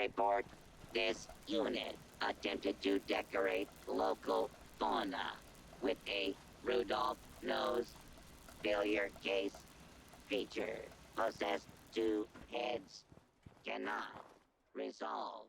report, this unit attempted to decorate local fauna with a Rudolph nose failure case feature. Possessed 2 heads. Cannot resolve.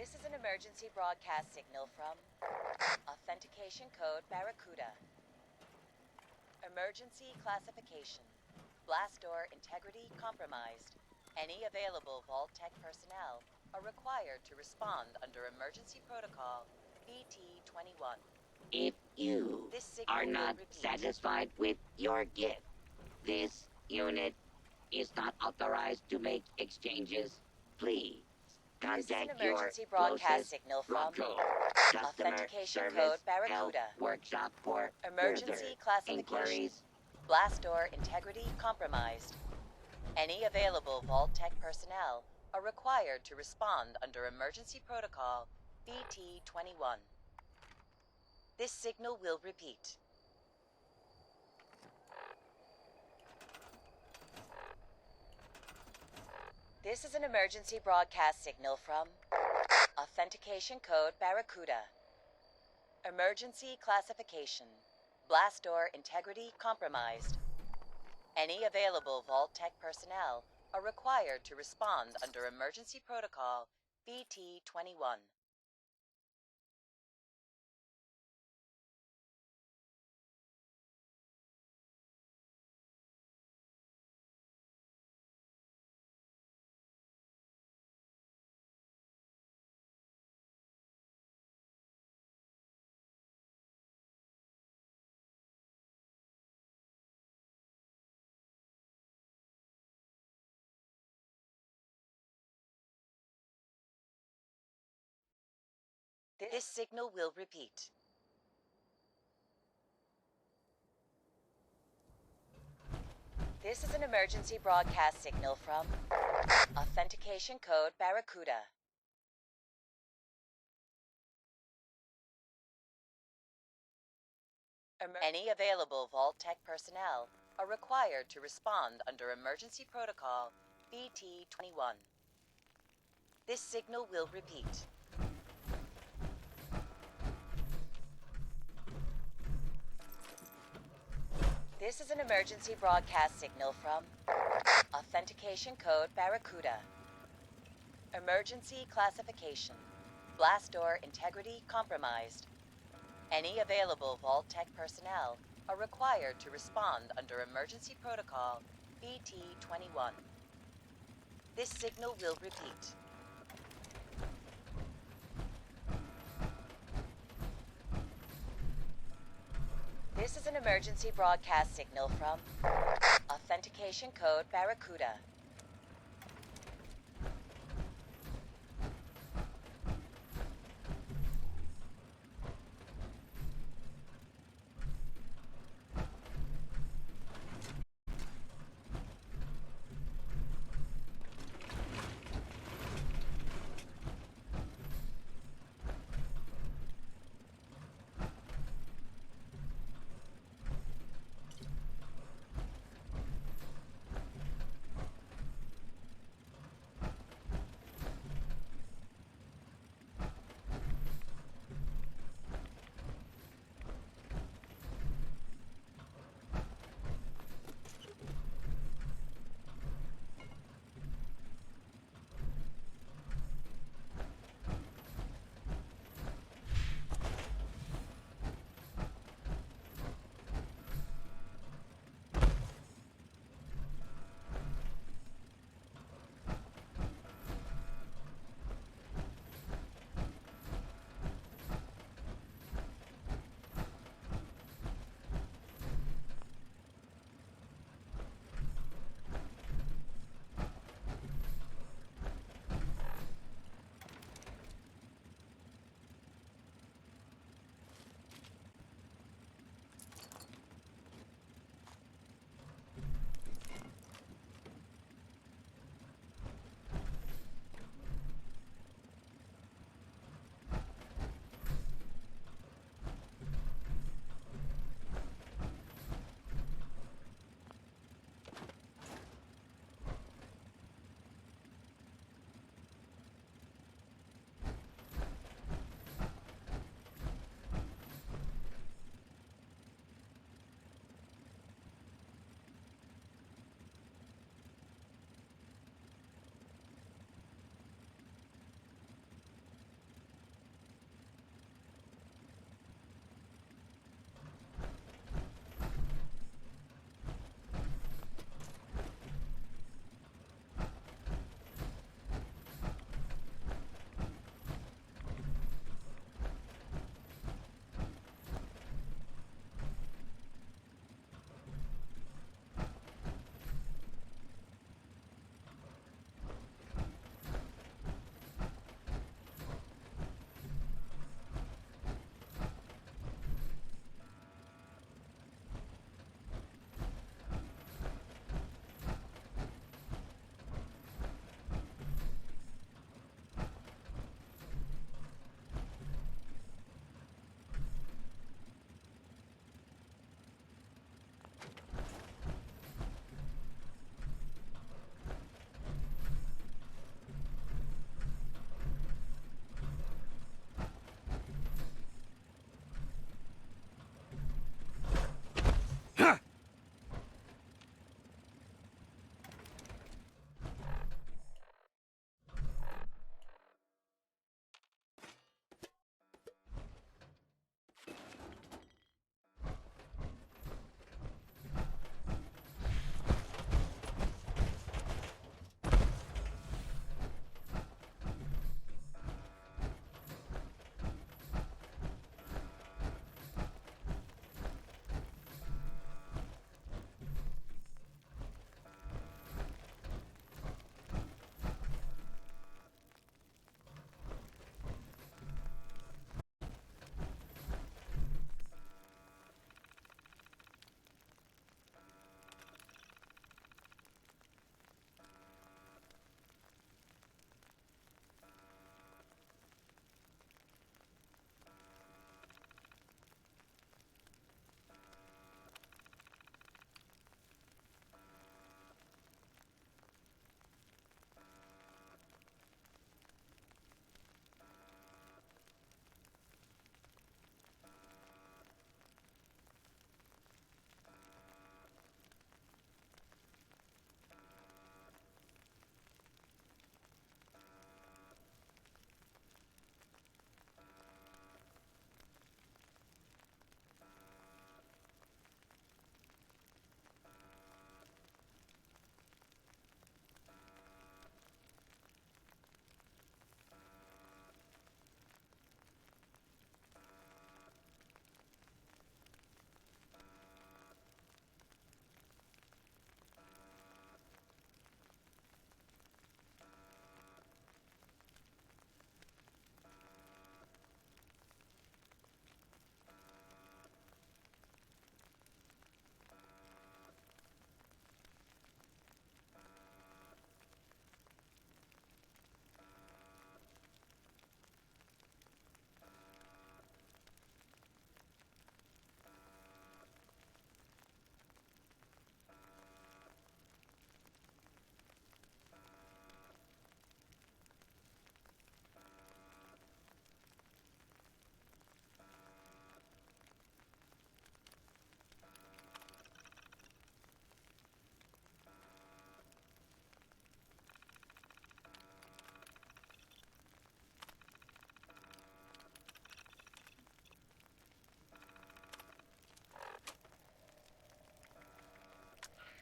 This is an emergency broadcast signal from Authentication Code Barracuda. Emergency classification. Blast door integrity compromised. Any available Vault Tech personnel are required to respond under Emergency Protocol BT-21. If you are not satisfied with your gift, this unit is not authorized to make exchanges. Please contact your emergency broadcast signal from local customer Authentication service Code Barracuda. help workshop for Emergency further classification. inquiries. Blast door integrity compromised. Any available Vault Tech personnel are required to respond under Emergency Protocol BT-21. This signal will repeat. This is an emergency broadcast signal from Authentication Code Barracuda. Emergency classification. Blast door integrity compromised. Any available Vault Tech personnel are required to respond under Emergency Protocol BT-21. This signal will repeat. This is an emergency broadcast signal from Authentication Code Barracuda. Any available Vault Tech personnel are required to respond under Emergency Protocol BT-21. This signal will repeat. This is an emergency broadcast signal from Authentication Code Barracuda. Emergency classification. Blast door integrity compromised. Any available Vault Tech personnel are required to respond under Emergency Protocol BT-21. This signal will repeat. This is an emergency broadcast signal from Authentication Code Barracuda.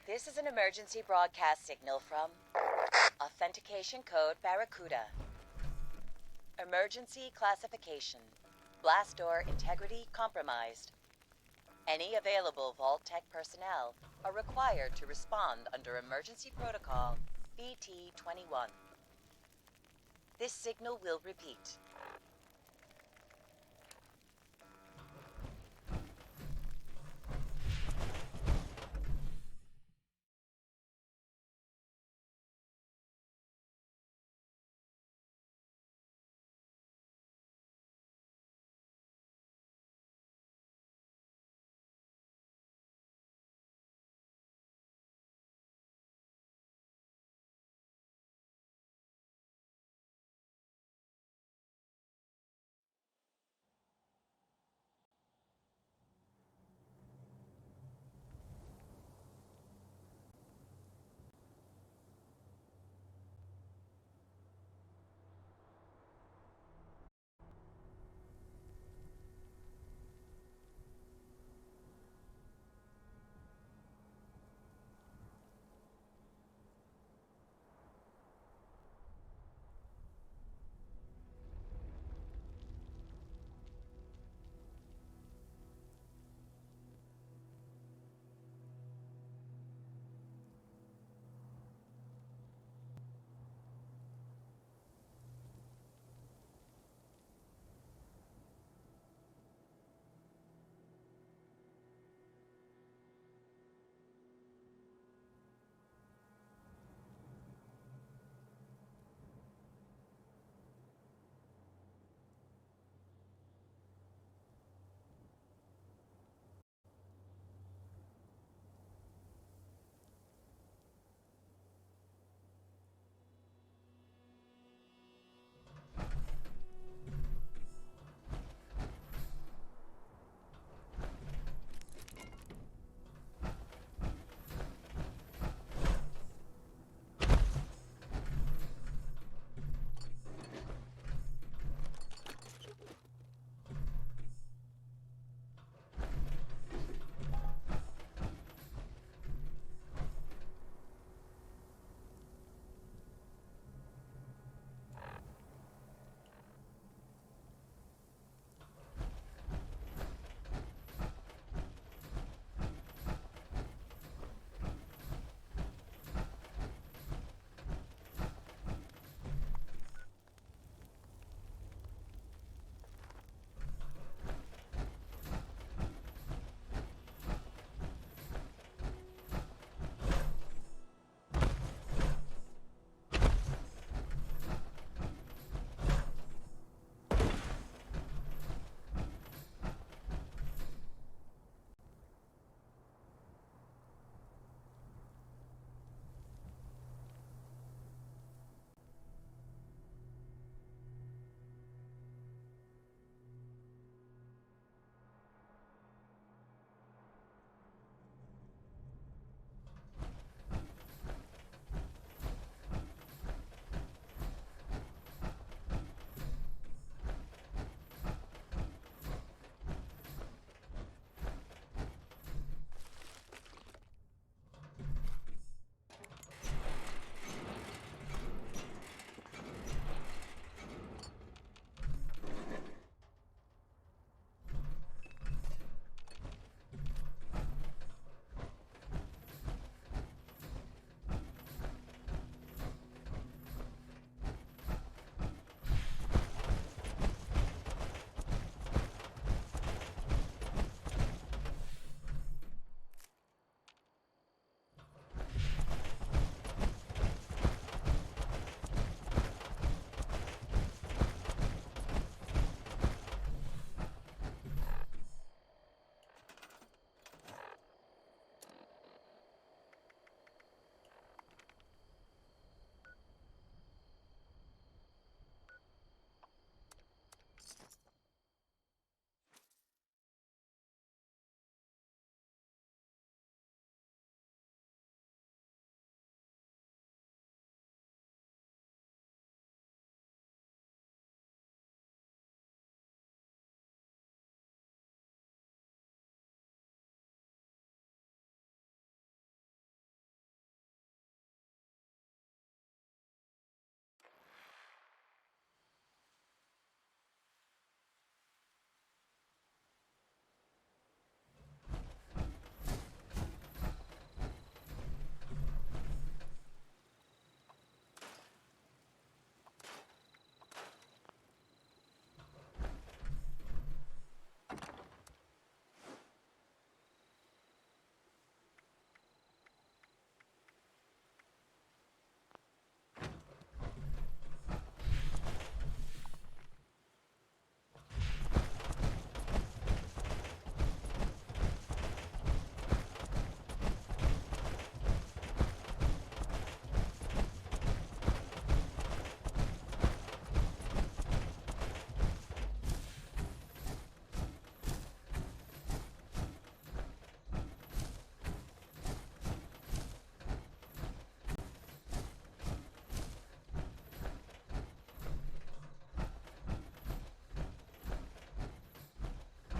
This is an emergency broadcast signal from Authentication Code Barracuda. Emergency classification. Blast door integrity compromised. Any available Vault Tech personnel are required to respond under Emergency Protocol BT-21. This signal will repeat.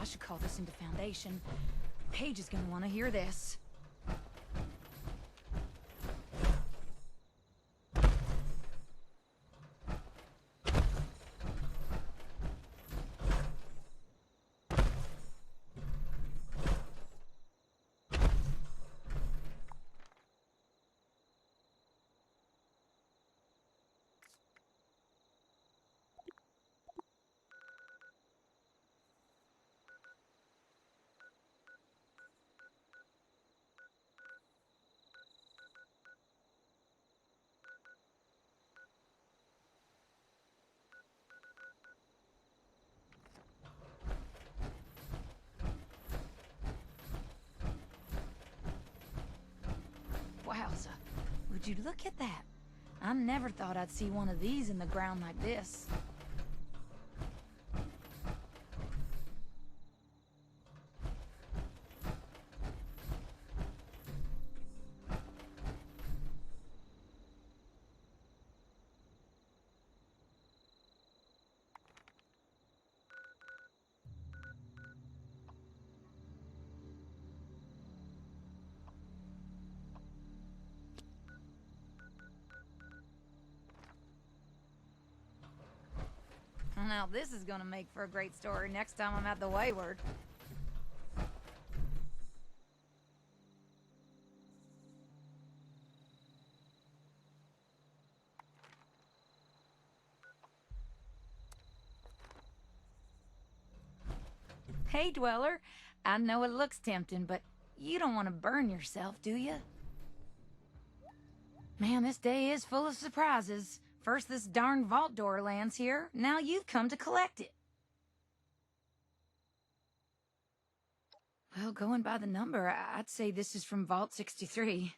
should call this into Foundation. Paige is gonna want to hear this. Wowza. Would you look at that? I never thought I'd see one of these in the ground like this. Now this is gonna make for a great story next time I'm at the Wayward. Hey, Dweller. I know it looks tempting, but you don't want to burn yourself, do you? Man, this day is full of surprises. First this darn vault door lands here, now you've come to collect it. Well, going by the number, I'd say this is from Vault 63.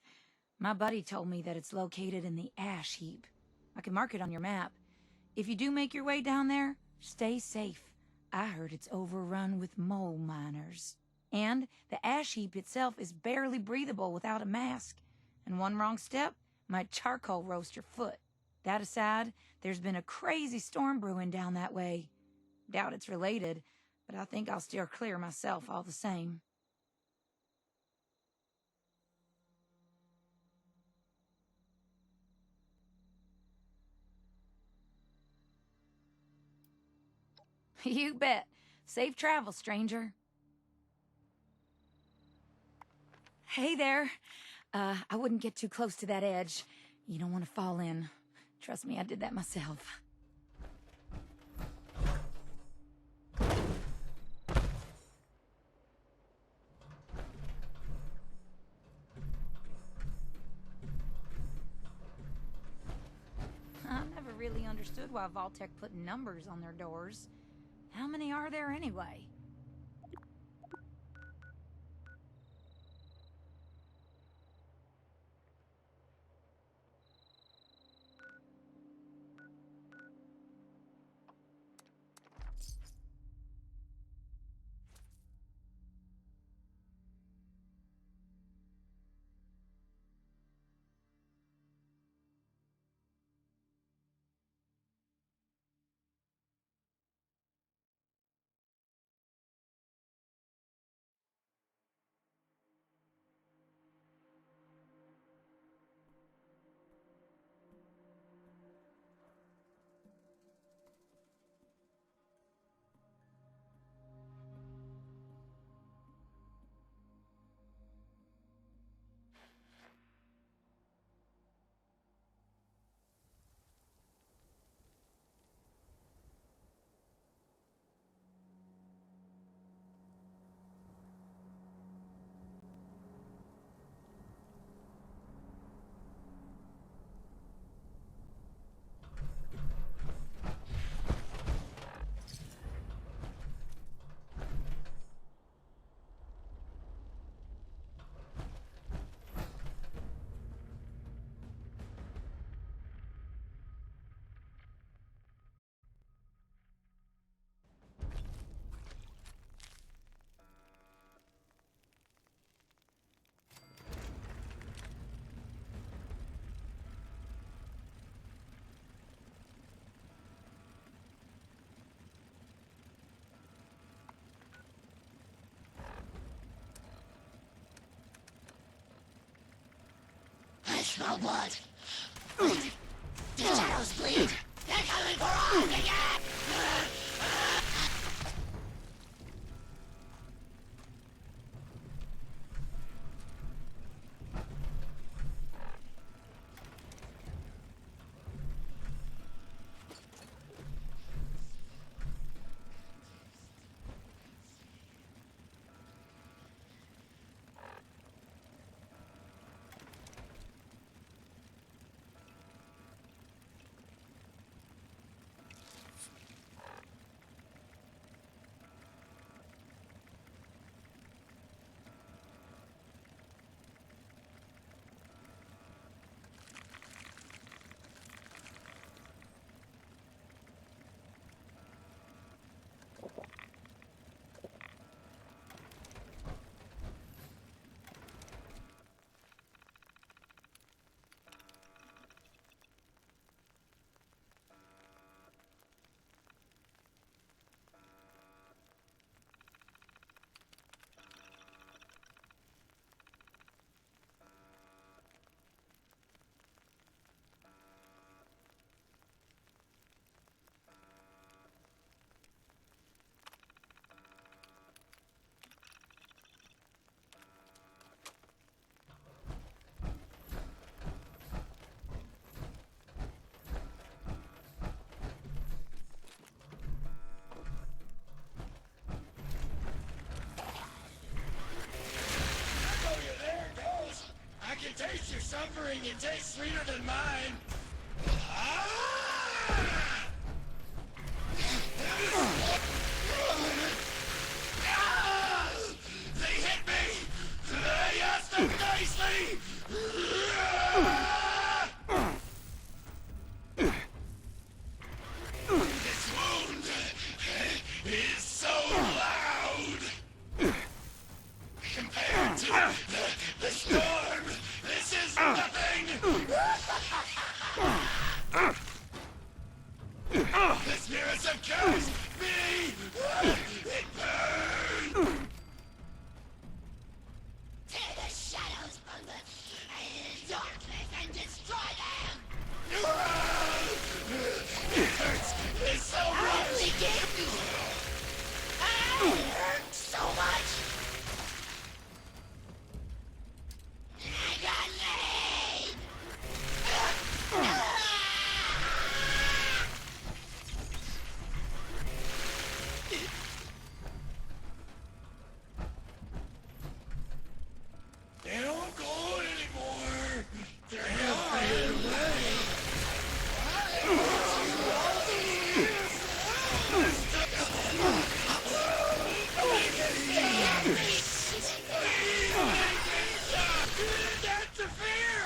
My buddy told me that it's located in the ash heap. I can mark it on your map. If you do make your way down there, stay safe. I heard it's overrun with mole miners. And the ash heap itself is barely breathable without a mask. And one wrong step might charcoal roast your foot. That aside, there's been a crazy storm brewing down that way. Doubt it's related, but I think I'll steer clear myself all the same. You bet. Safe travel, stranger. Hey there. I wouldn't get too close to that edge. You don't want to fall in. Trust me, I did that myself. I never really understood why Vault-Tec put numbers on their doors. How many are there anyway? Smell blood. Wait. The shadows bleed. They're coming for all again! Taste your suffering, it tastes sweeter than mine. They hit me! They asked them nicely! This wound is so loud! Compared to the storm, this is nothing! The spirits have cursed me! It burns! Tear the shadows from the darkness and destroy them! It hurts! It's so much! It hurts so much! I got laid! They don't go anymore! They're halfway away! That's a fear!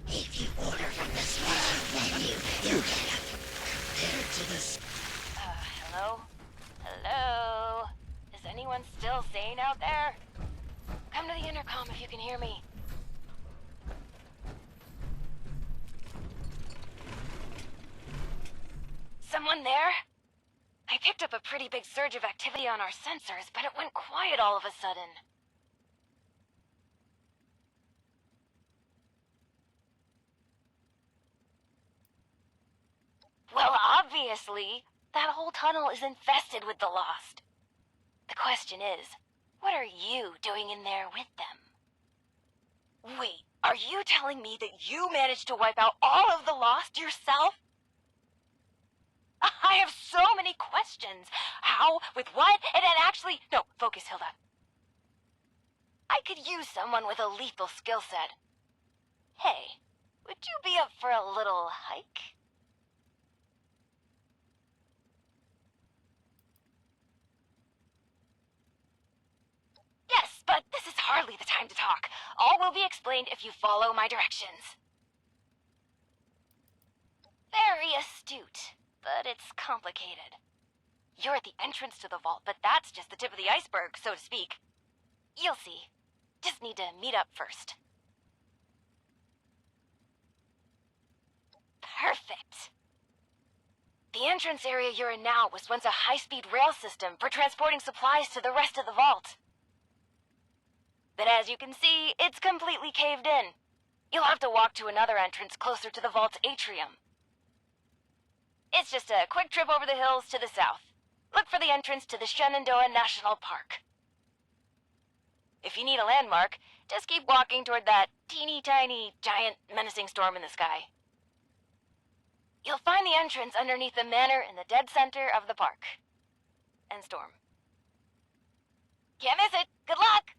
If you order from the special menu, you get compared to the... Hello? Hello? Is anyone still sane out there? Come to the intercom if you can hear me. Someone there? I picked up a pretty big surge of activity on our sensors, but it went quiet all of a sudden. Well, obviously, that whole tunnel is infested with the Lost. The question is, what are you doing in there with them? Wait, are you telling me that you managed to wipe out all of the Lost yourself? I have so many questions. How? With what? And actually... No, focus, Hilda. I could use someone with a lethal skill set. Hey, would you be up for a little hike? Yes, but this is hardly the time to talk. All will be explained if you follow my directions. Very astute, but it's complicated. You're at the entrance to the vault, but that's just the tip of the iceberg, so to speak. You'll see. Just need to meet up first. Perfect. The entrance area you're in now was once a high-speed rail system for transporting supplies to the rest of the vault. But as you can see, it's completely caved in. You'll have to walk to another entrance closer to the vault's atrium. It's just a quick trip over the hills to the south. Look for the entrance to the Shenandoah National Park. If you need a landmark, just keep walking toward that teeny tiny, giant, menacing storm in the sky. You'll find the entrance underneath the manor in the dead center of the park. And storm. Can't miss it! Good luck!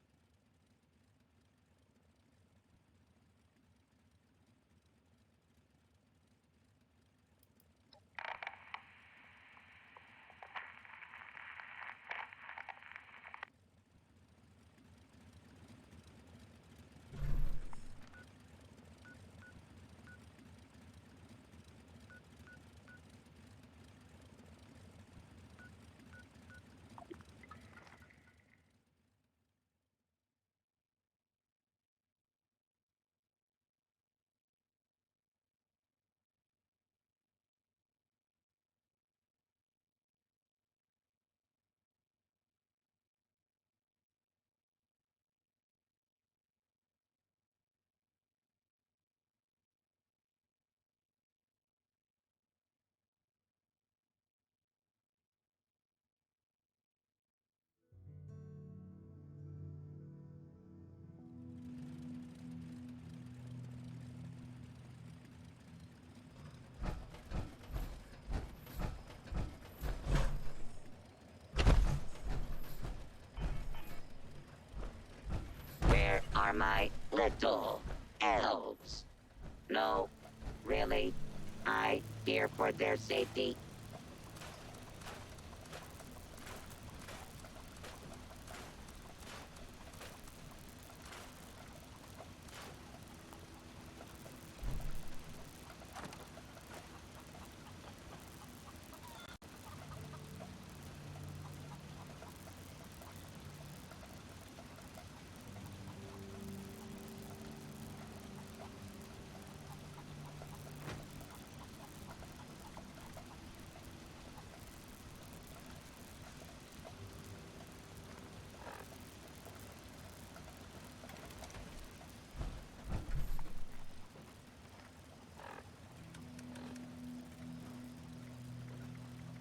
Where are my little elves? No, really? I fear for their safety.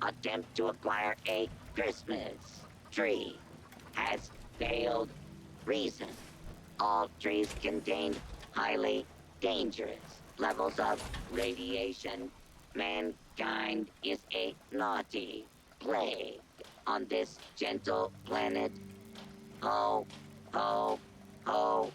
Attempt to acquire a Christmas tree has failed. Reason: all trees contain highly dangerous levels of radiation. Mankind is a naughty plague on this gentle planet. Ho, ho, ho.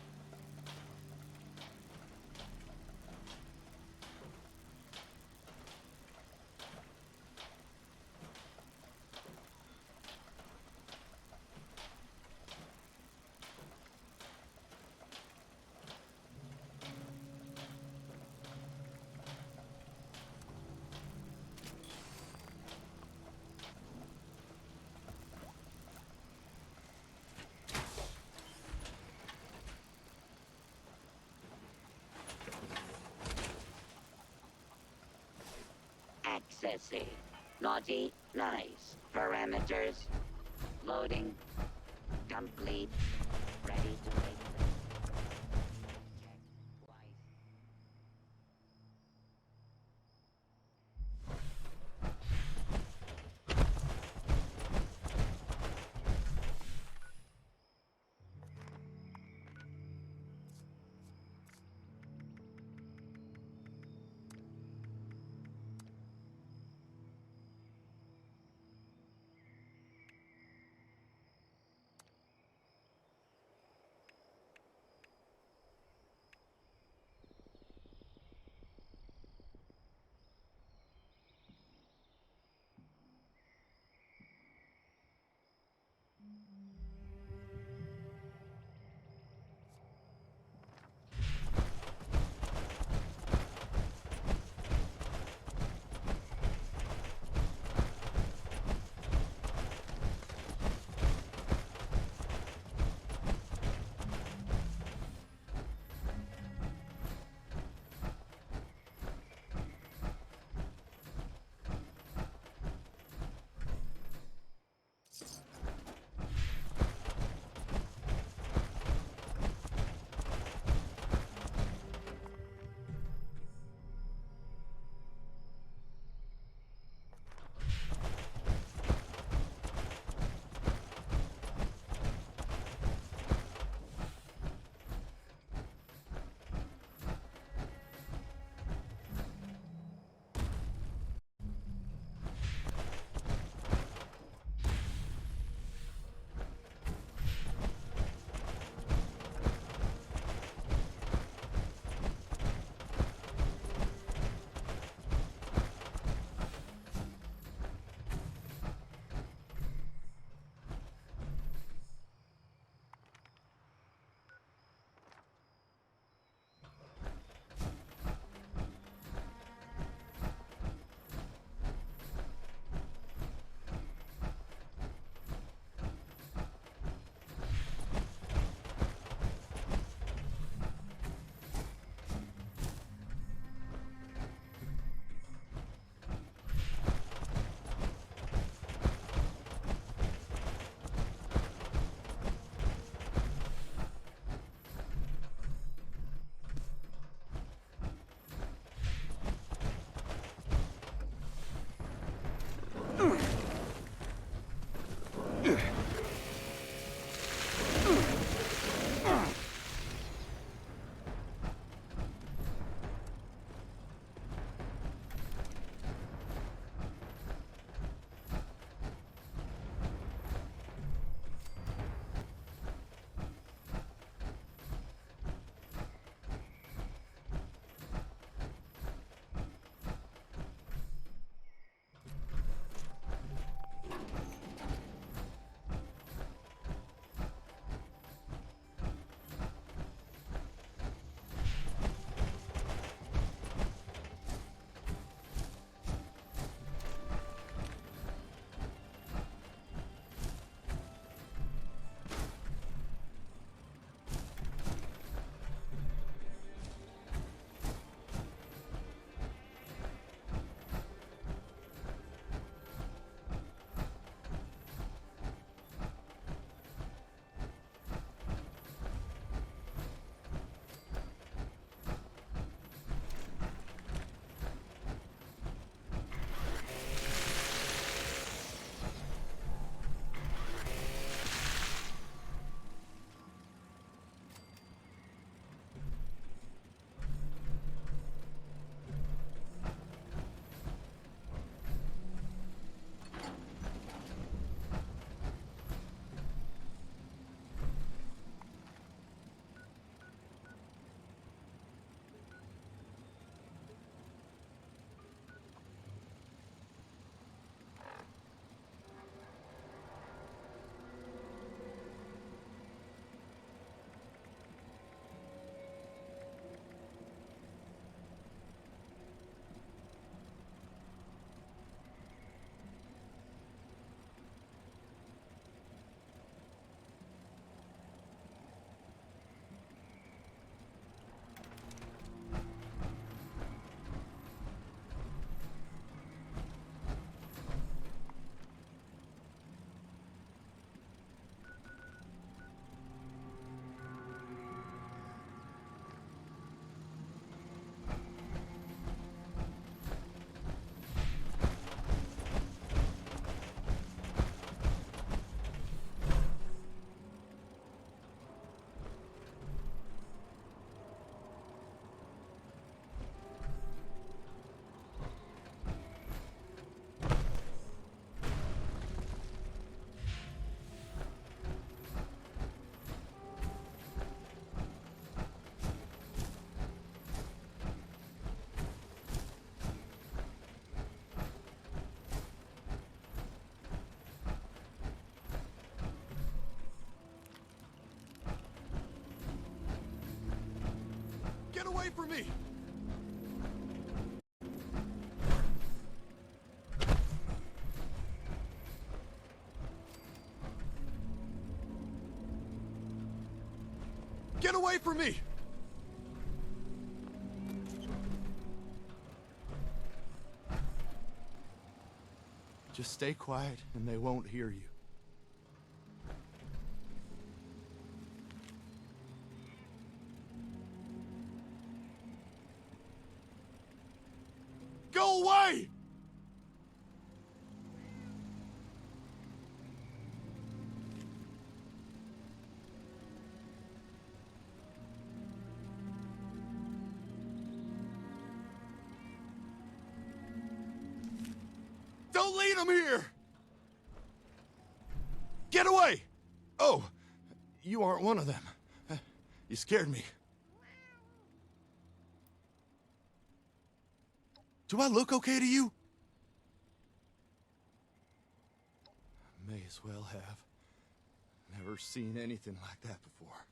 Accessing. Naughty, nice. Parameters. Loading. Complete. Ready to take place. Check twice. away from me! Get away from me! Just stay quiet and they won't hear you. Go away! Don't lead him here! Get away! Oh, you aren't one of them. You scared me. Do I look okay to you? May as well have. Never seen anything like that before.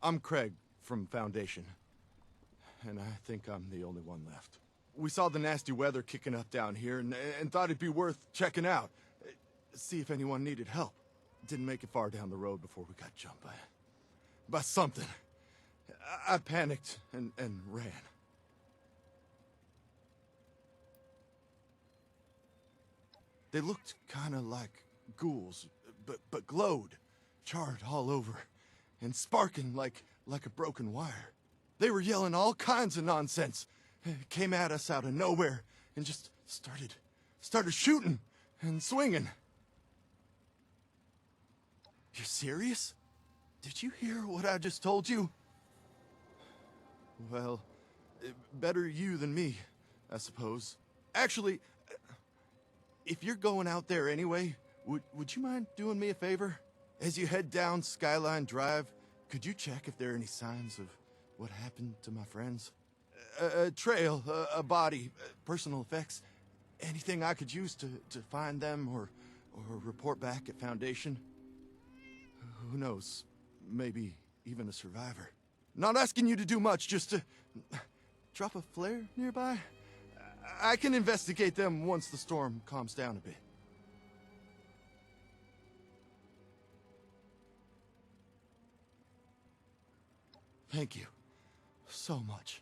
I'm Craig from Foundation, and I think I'm the only one left. We saw the nasty weather kicking up down here and thought it'd be worth checking out. See if anyone needed help. Didn't make it far down the road before we got jumped by something. I panicked and ran. They looked kind of like ghouls, but glowed, charred all over, and sparking like a broken wire. They were yelling all kinds of nonsense. Came at us out of nowhere and just started shooting and swinging. You're serious? Did you hear what I just told you? Well, better you than me, I suppose. Actually, if you're going out there anyway, would you mind doing me a favor? As you head down Skyline Drive, could you check if there are any signs of what happened to my friends? A trail, a body, personal effects, anything I could use to find them or report back at Foundation. Who knows, maybe even a survivor. Not asking you to do much, just to drop a flare nearby. I can investigate them once the storm calms down a bit. Thank you so much.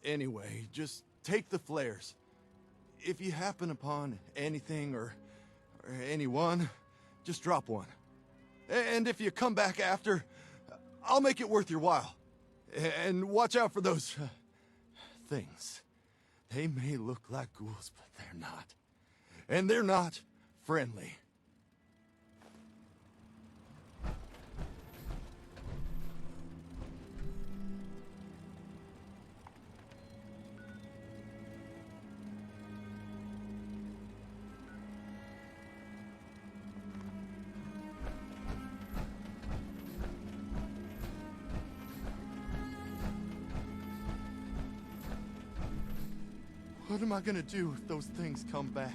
Anyway, just take the flares. If you happen upon anything or anyone, just drop one. And if you come back after, I'll make it worth your while. And watch out for those things. They may look like ghouls, but they're not. And they're not friendly. What am I gonna do if those things come back?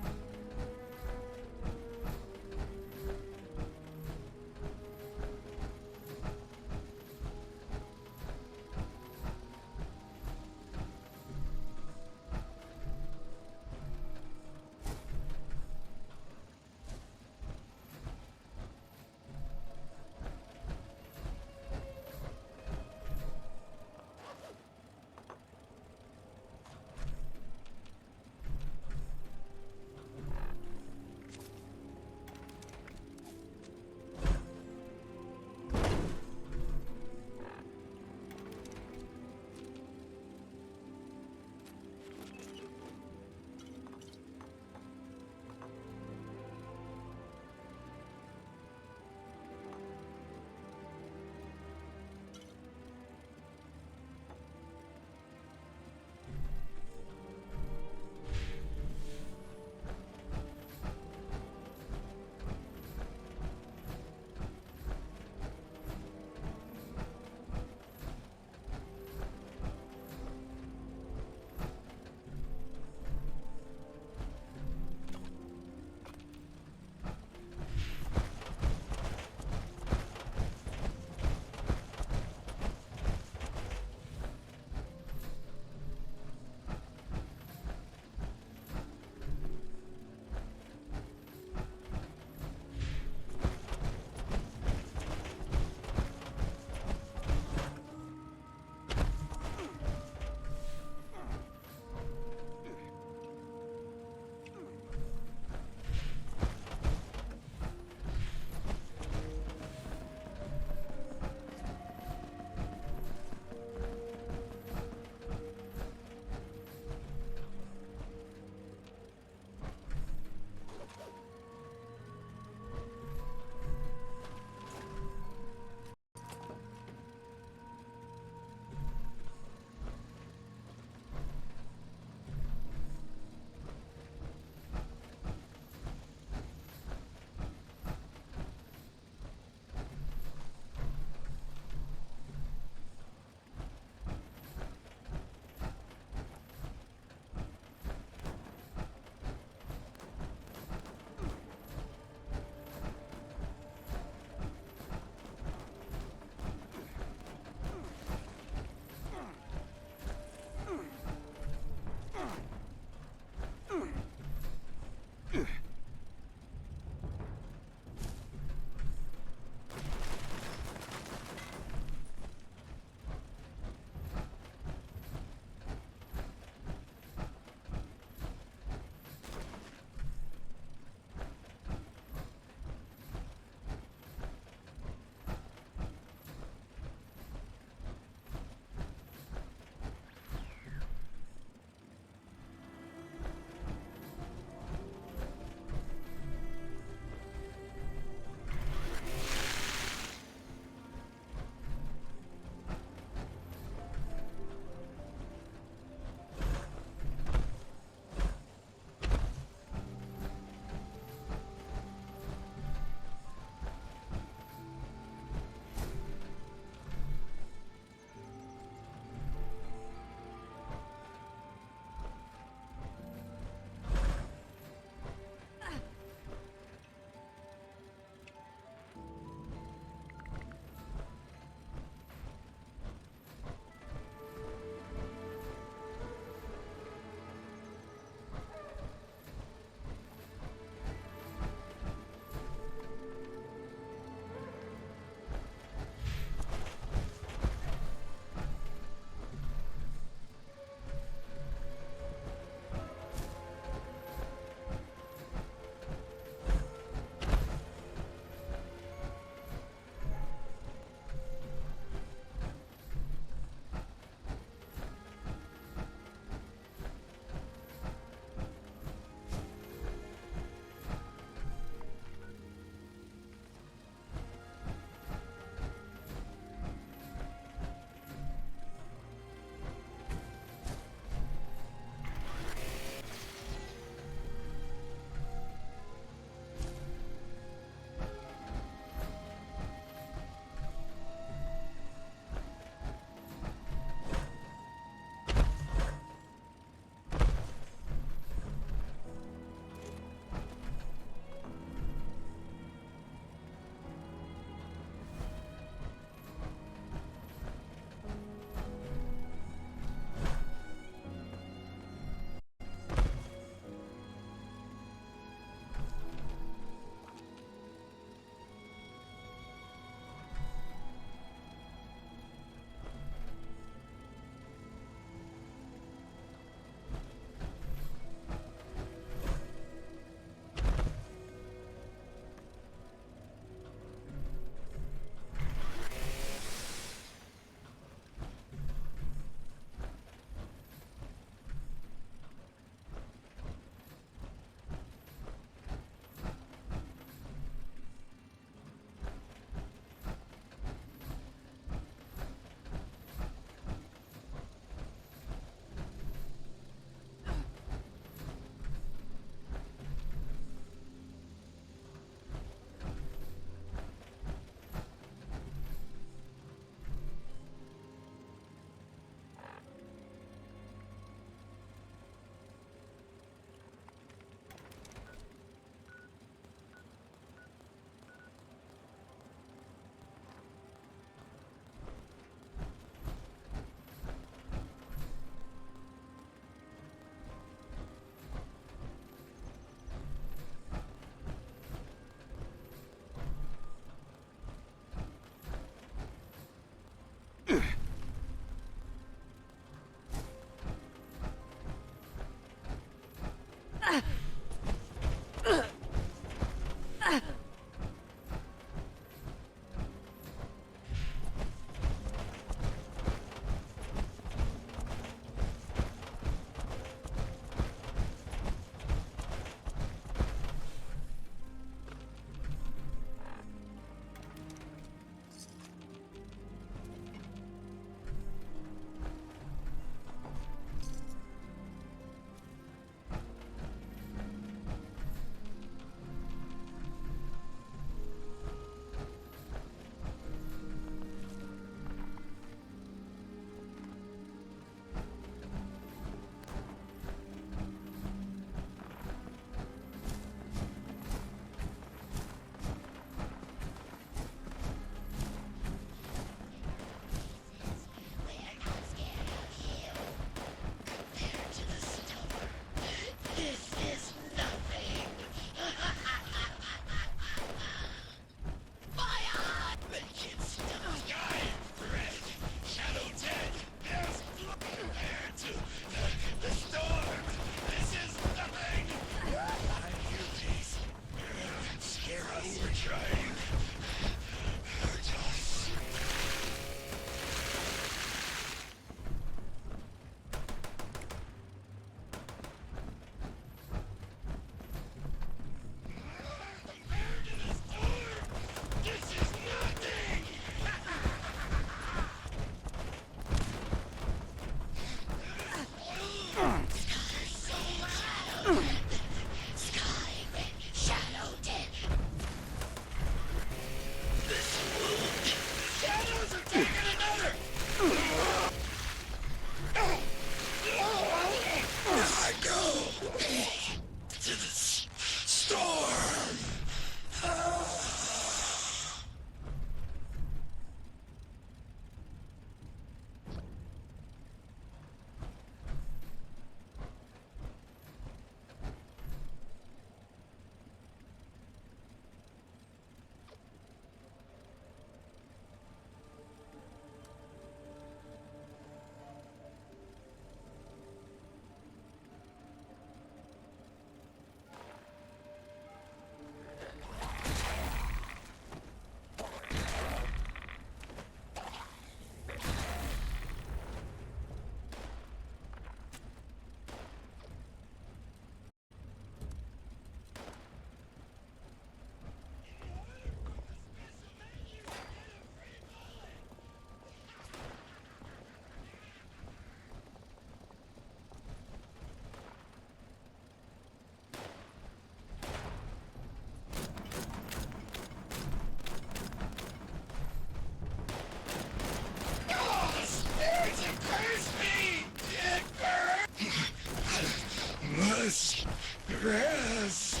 Rest.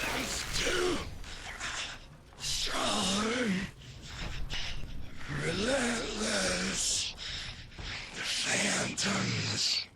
That's too strong. Relentless. The phantoms.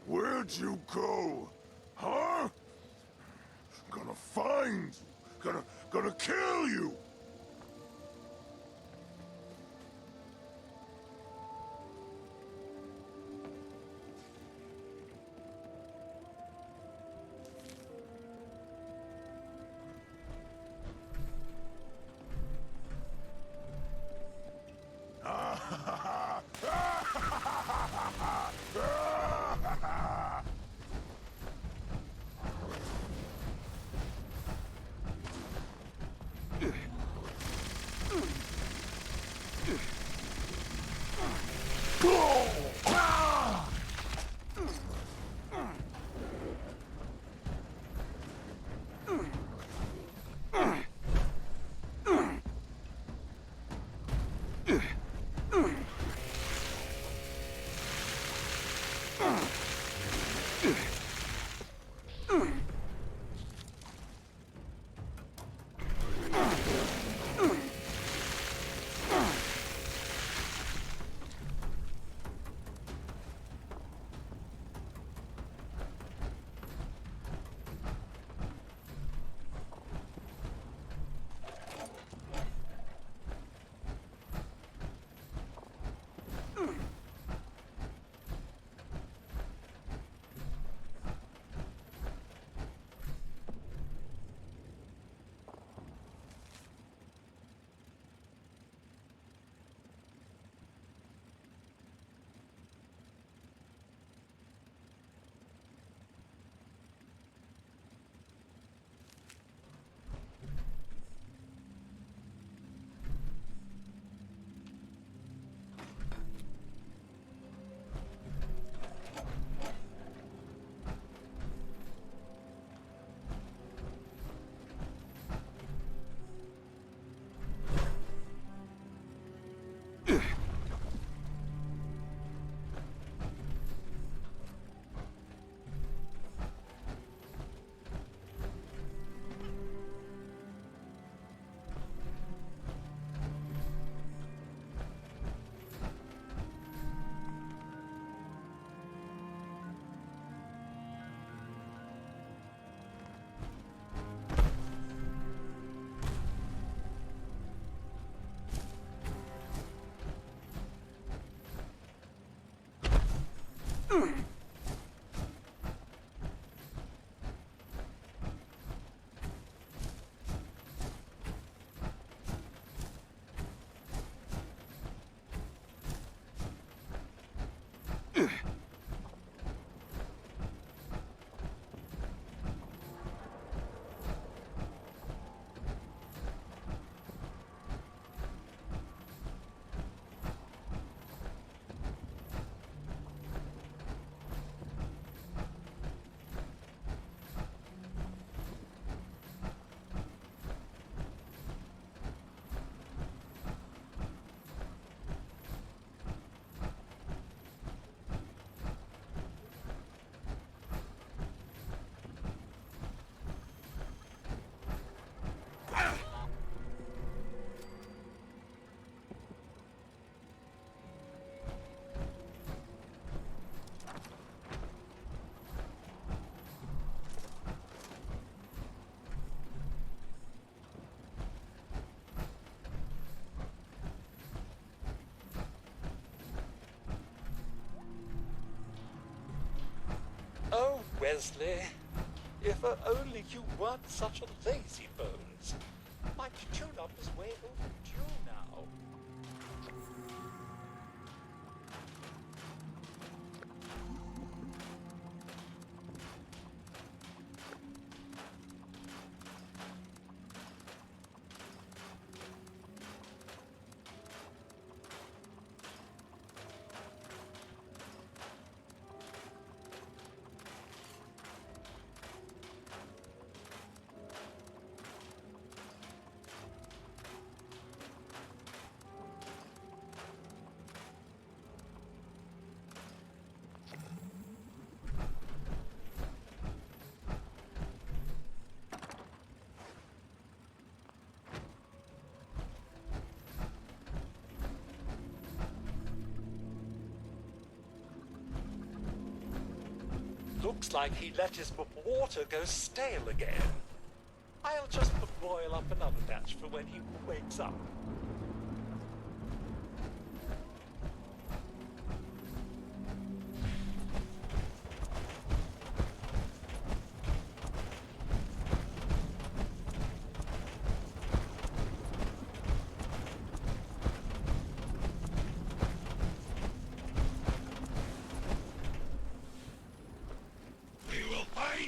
Where'd you go? Huh? Gonna find you. Gonna kill you. Oh, Wesley, if only you weren't such a lazy bones. My tune-up is way overdue now. Looks like he let his water go stale again. I'll just boil up another batch for when he wakes up.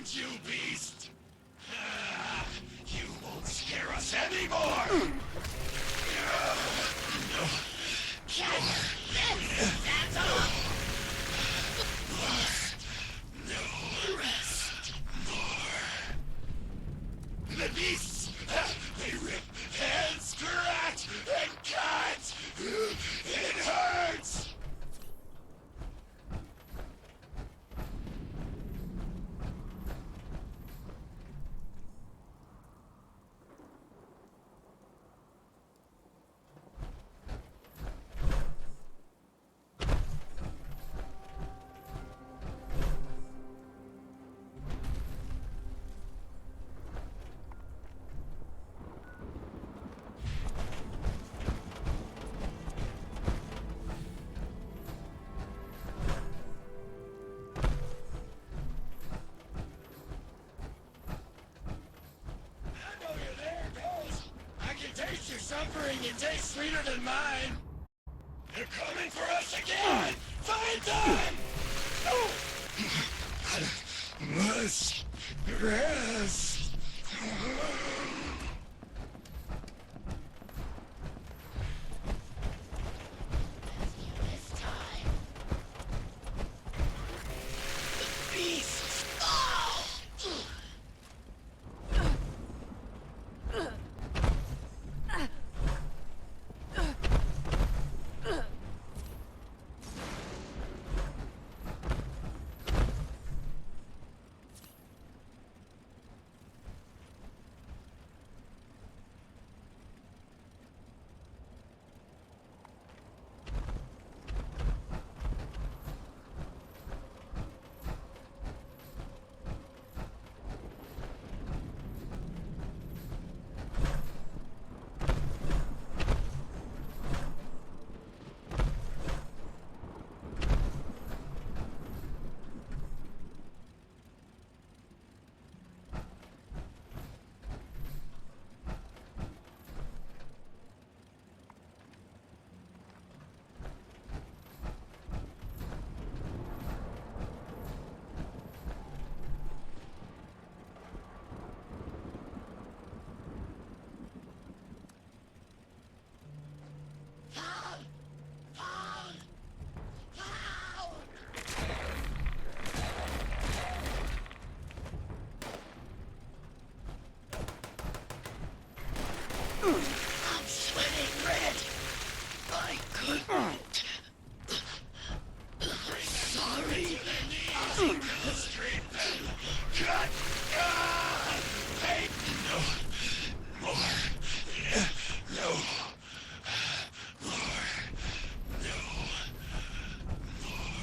You beast! You won't scare us anymore! That's all! No rest. More. The beasts! They rip and scratch and cut! It hurts! Your suffering, it tastes sweeter than mine. They're coming for us again. Find them! Must rest. This time. The beasts. Oh! I'm sweating red. I couldn't. I'm sorry. I'll straight them. Cut. Hey. No. More. No. More. No. More.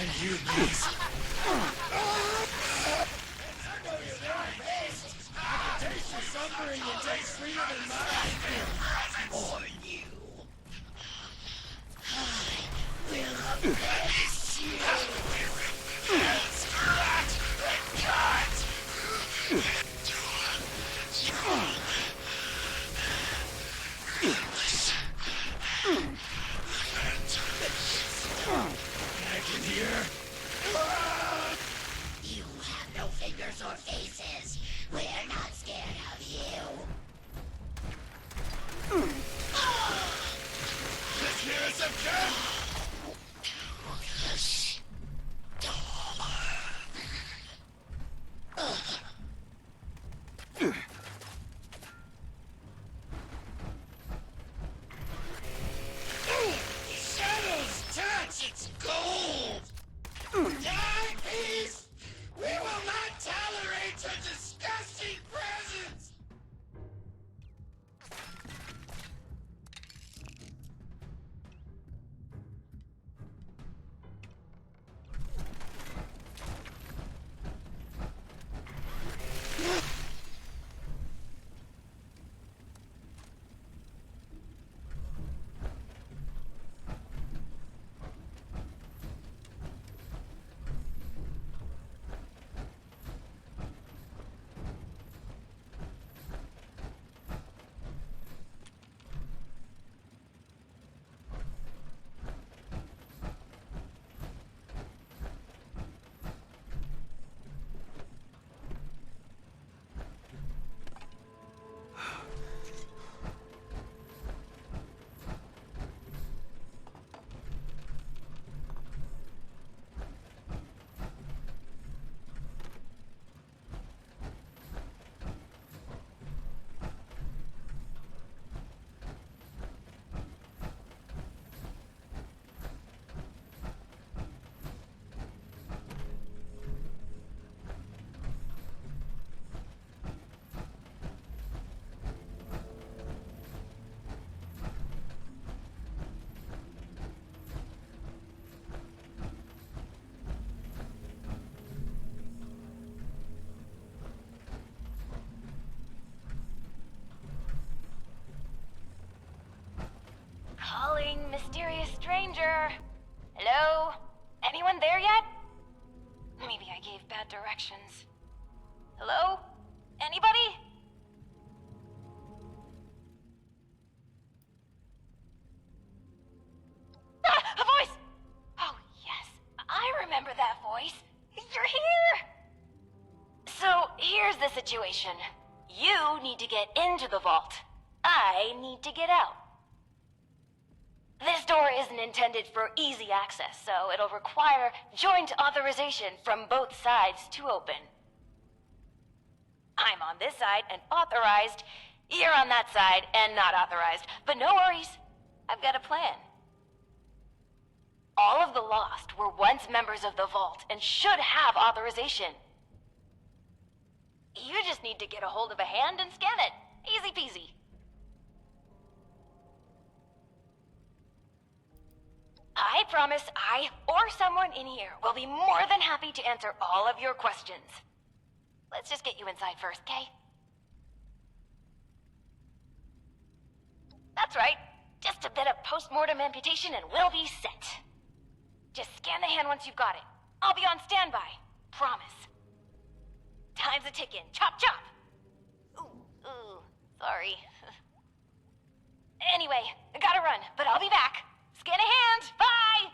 find you, beast. I know you're very pissed. I can taste your suffering. It tastes sweeter than mine. For you. I will bless you. Let's cut the cut. I can hear. You have no fingers or faces. We're not scared of you. Let's hear us again. Shadows touch, it's gold! Die, peace! We will not tolerate your disgusting presence! Calling mysterious stranger. Hello? Anyone there yet? Maybe I gave bad directions. Hello? Anybody? Ah! A voice! Oh, yes. I remember that voice. You're here! So, here's the situation. You need to get into the vault. I need to get out. This door isn't intended for easy access, so it'll require joint authorization from both sides to open. I'm on this side and authorized. You're on that side and not authorized. But no worries. I've got a plan. All of the Lost were once members of the Vault and should have authorization. You just need to get a hold of a hand and scan it. Easy peasy. I promise I, or someone in here, will be more than happy to answer all of your questions. Let's just get you inside first, okay? That's right. Just a bit of post-mortem amputation and we'll be set. Just scan the hand once you've got it. I'll be on standby. Promise. Time's a-ticking. Chop, chop! Ooh, sorry. Anyway, I gotta run, but I'll be back. Scan a hand! Bye!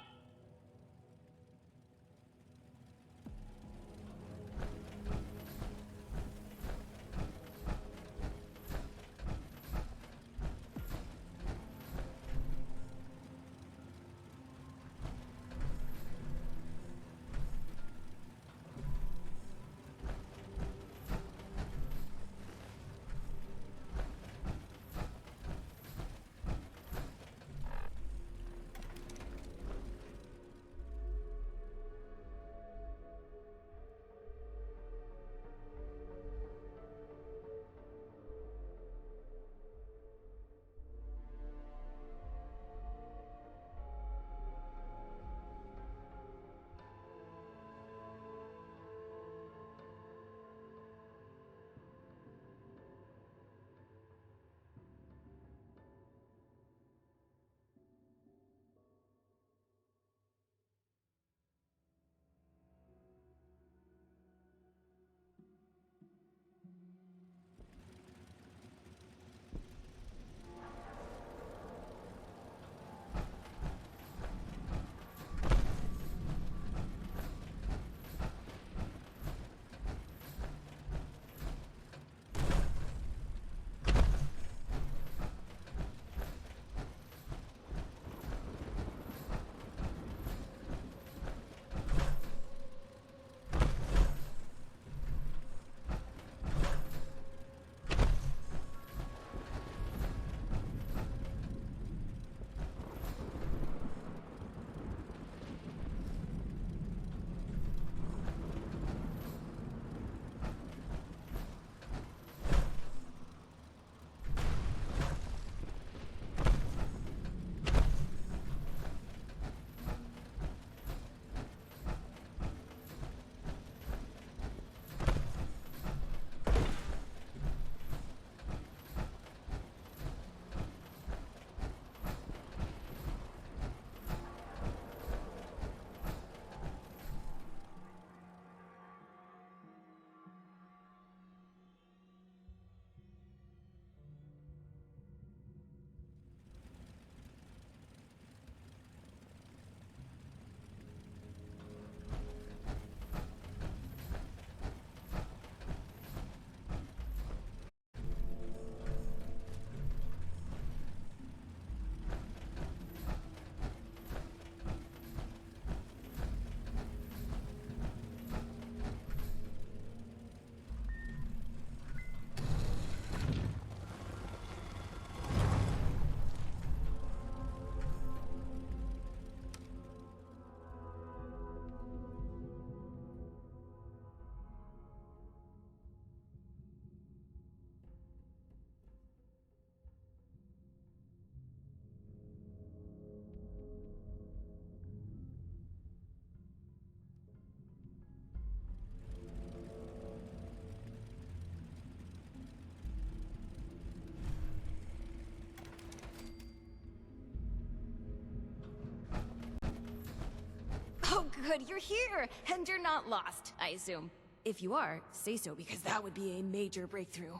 good, you're here, and you're not lost, I assume. If you are, say so, because that would be a major breakthrough.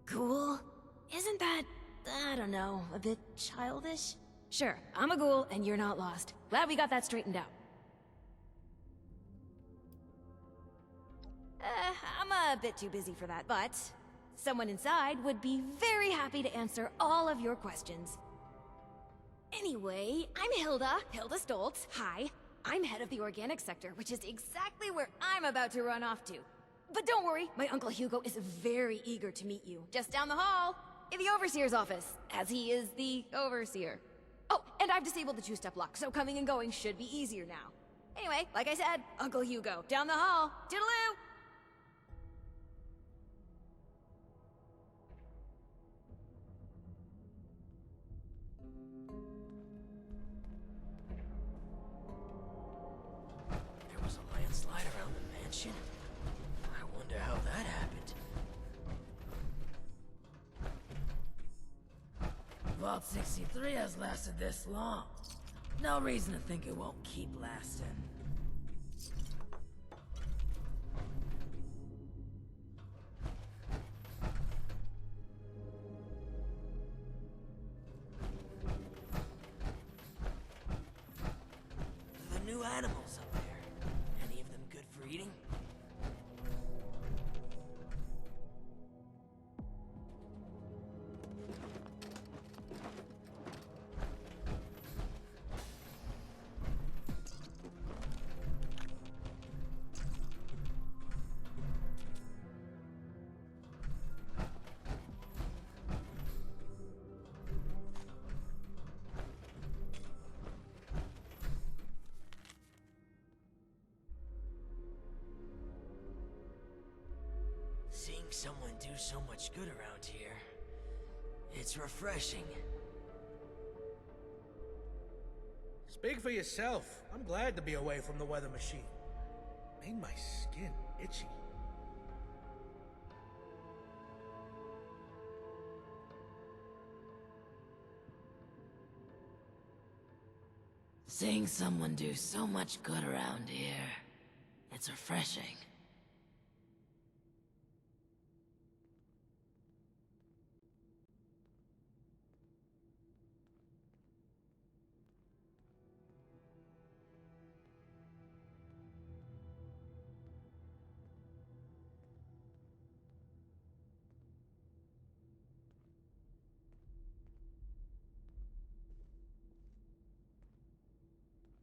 Ghoul? Isn't that, I don't know, a bit childish? Sure, I'm a ghoul, and you're not lost. Glad we got that straightened out. I'm a bit too busy for that, but someone inside would be very happy to answer all of your questions. Anyway, I'm Hilda Stoltz. Hi. I'm head of the organic sector, which is exactly where I'm about to run off to. But don't worry, my Uncle Hugo is very eager to meet you, just down the hall, in the Overseer's office, as he is the Overseer. Oh, and I've disabled the two-step lock, so coming and going should be easier now. Anyway, like I said, Uncle Hugo, down the hall. Toodaloo! There was a landslide around the mansion. I wonder how that happened. Vault 63 has lasted this long. No reason to think it won't keep lasting. The new animals up there. Any of them good for eating? Seeing someone do so much good around here, it's refreshing. Speak for yourself. I'm glad to be away from the weather machine. Made my skin itchy. Seeing someone do so much good around here, it's refreshing.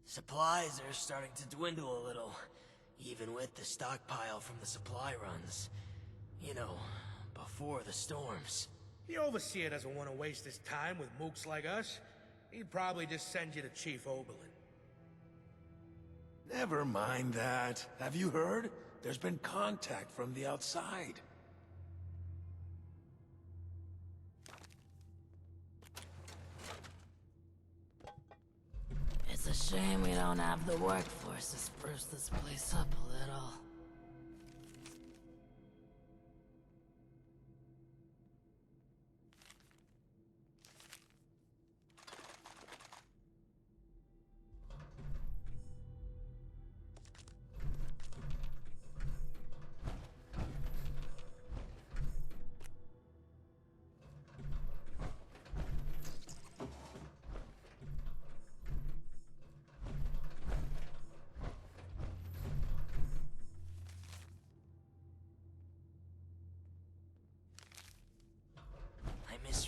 Supplies are starting to dwindle a little, even with the stockpile from the supply runs. You know, before the storms. The Overseer doesn't want to waste his time with mooks like us. He'd probably just send you to Chief Oberlin. Never mind that. Have you heard? There's been contact from the outside. It's a shame we don't have the workforce to spruce this place up a little.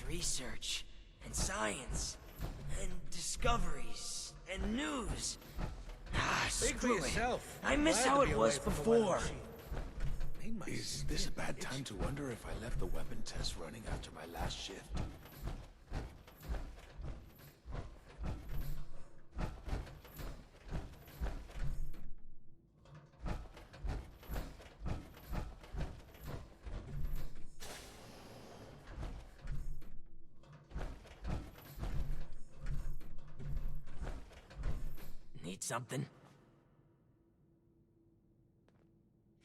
Research, and science, and discoveries, and news. Speak for Screw it. yourself. I miss Glad how to be it away was from the weather before. machine. Made my Is this a skin bad itchy. time to wonder if I left the weapon test running after my last shift? Need something?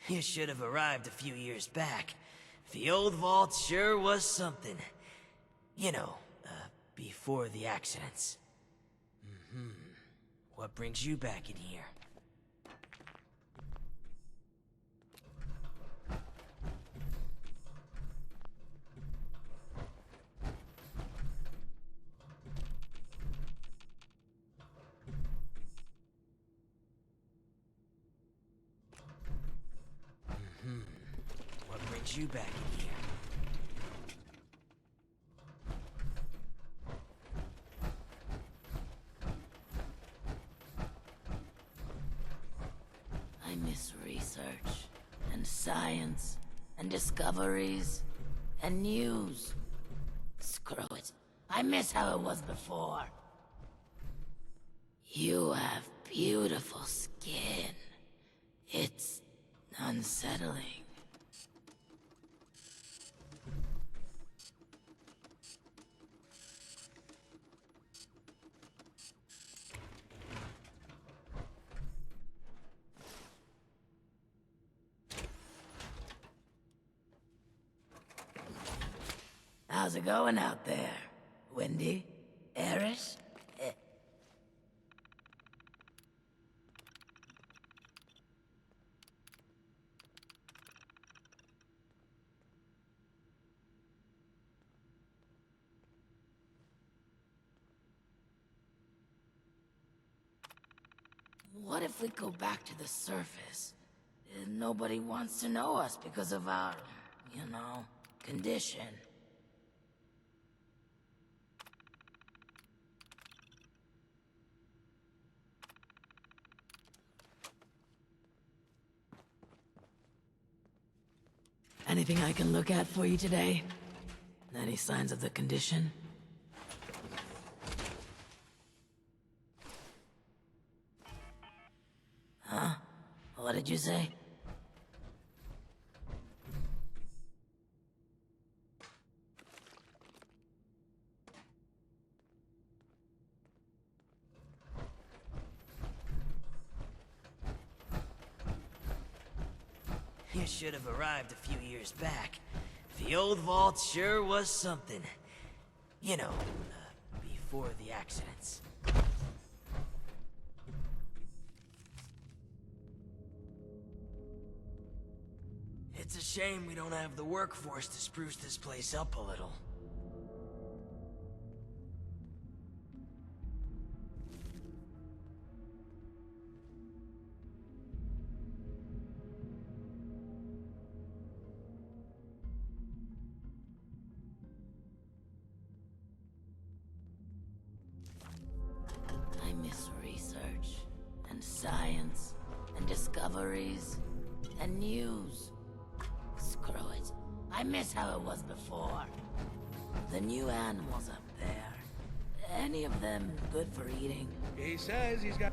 You should have arrived a few years back. The old vault sure was something. You know, before the accidents. What brings you back in here? What brings you back in here? I miss research, and science, and discoveries, and news. Screw it. I miss how it was before. You have beautiful skin. It's unsettling. How's it going out there? Windy? Airish? What if we go back to the surface? Nobody wants to know us because of our, condition. Anything I can look at for you today? Any signs of the condition? Huh? What did you say? You should have arrived a few years back. The old vault sure was something. Before the accidents. It's a shame we don't have the workforce to spruce this place up a little. I miss research, and science, and discoveries, and news. Screw it. I miss how it was before. The new animals up there. Any of them good for eating? He says he's got...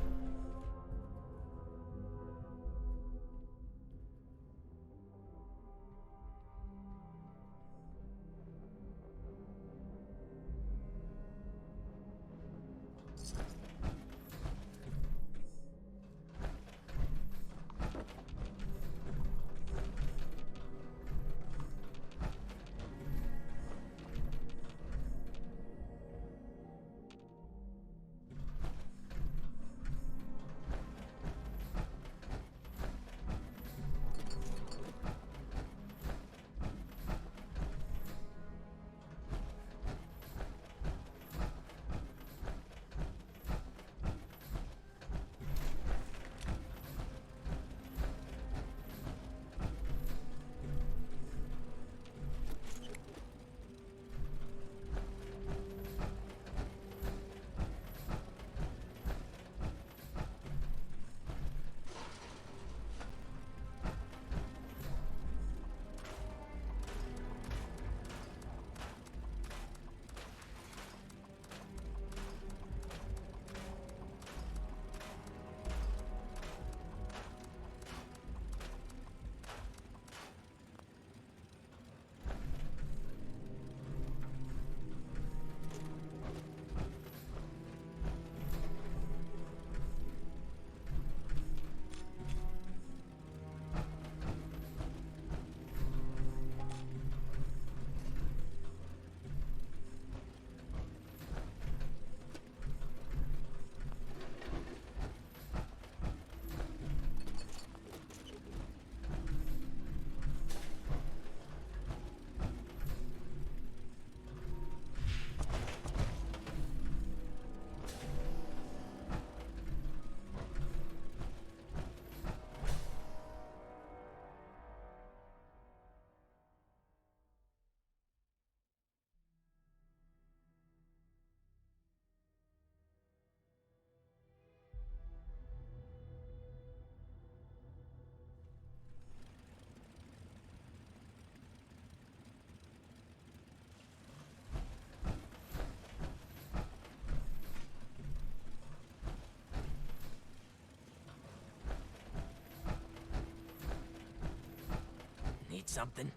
something.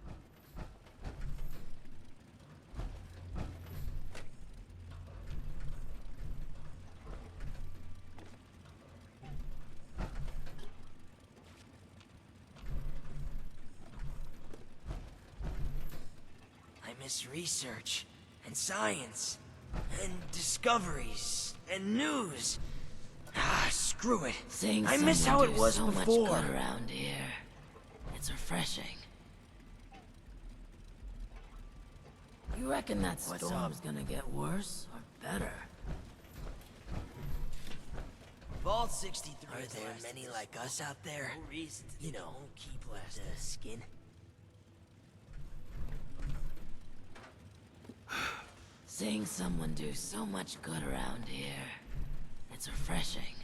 I miss research, and science, and discoveries, and news. Ah, screw it. Seeing I miss how someone it do was so before. much good around here. It's refreshing. You reckon that What's storm's up? gonna get worse or better? Vault 63. Are there many like us out there? No reason to you know, keep the skin. Seeing someone do so much good around here. It's refreshing.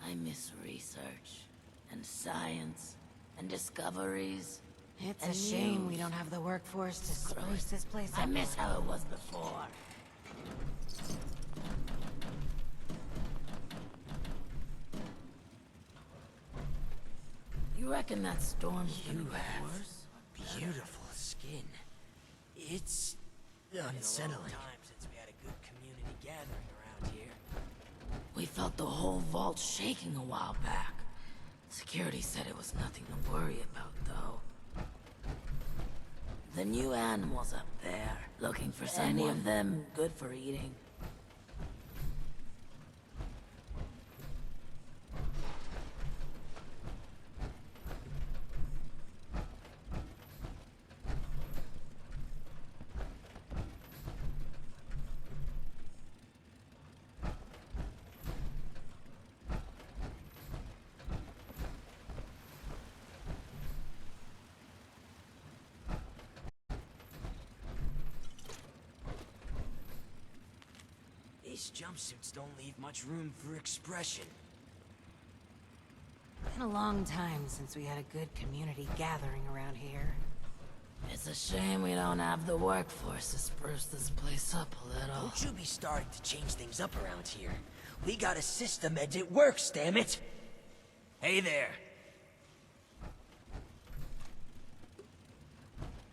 I miss research, and science, and discoveries. It's and a shame we news. don't have the workforce to Screw spruce it. this place up. I miss how it was before. You reckon that storm's gonna You get have worse? or better? beautiful skin. It's unsettling. Time since we had a good community gathering around here. We felt the whole vault shaking a while back. Security said it was nothing to worry about, though. The new animals up there, looking for someone. Any of them good for eating? These jumpsuits don't leave much room for expression. Been a long time since we had a good community gathering around here. It's a shame we don't have the workforce to spruce this place up a little. Don't you be starting to change things up around here. We got a system and it works, damn it! Hey there.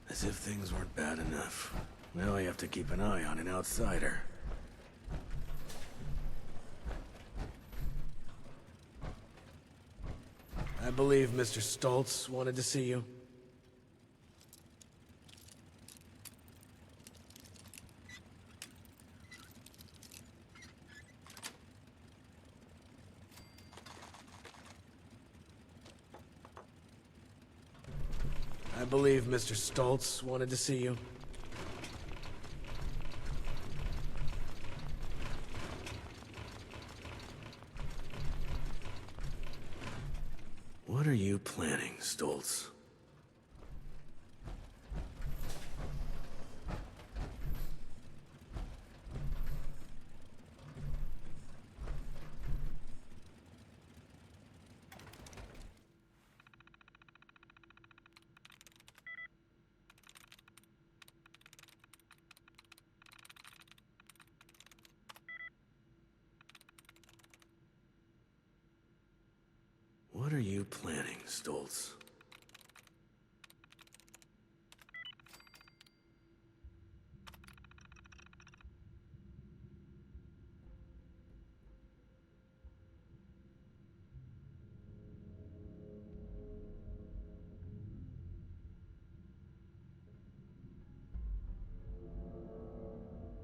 As if things weren't bad enough. Now I have to keep an eye on an outsider. I believe Mr. Stoltz wanted to see you. I believe Mr. Stoltz wanted to see you. What are you planning, Stoltz? What are you planning, Stoltz?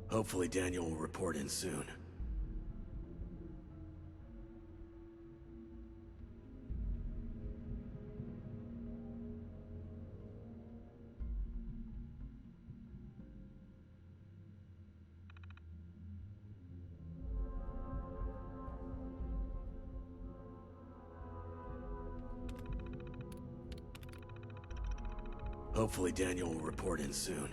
Hopefully Daniel will report in soon. Hopefully Daniel will report in soon.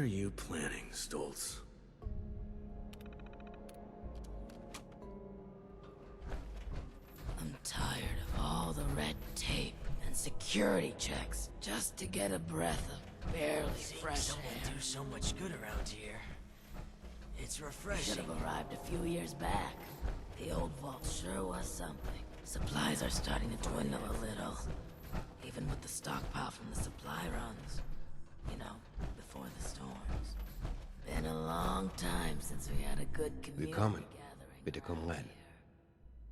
are you planning, Stoltz? I'm tired of all the red tape and security checks just to get a breath of barely fresh Someone air. do so much good around here. It's We should refreshing. have arrived a few years back. The old vault sure was something. Supplies are starting to dwindle a little. Even with the stockpile from the supply runs. You know, before the storms. Been a long time since we had a good community Willkommen. gathering. Bitte komm around rein. here.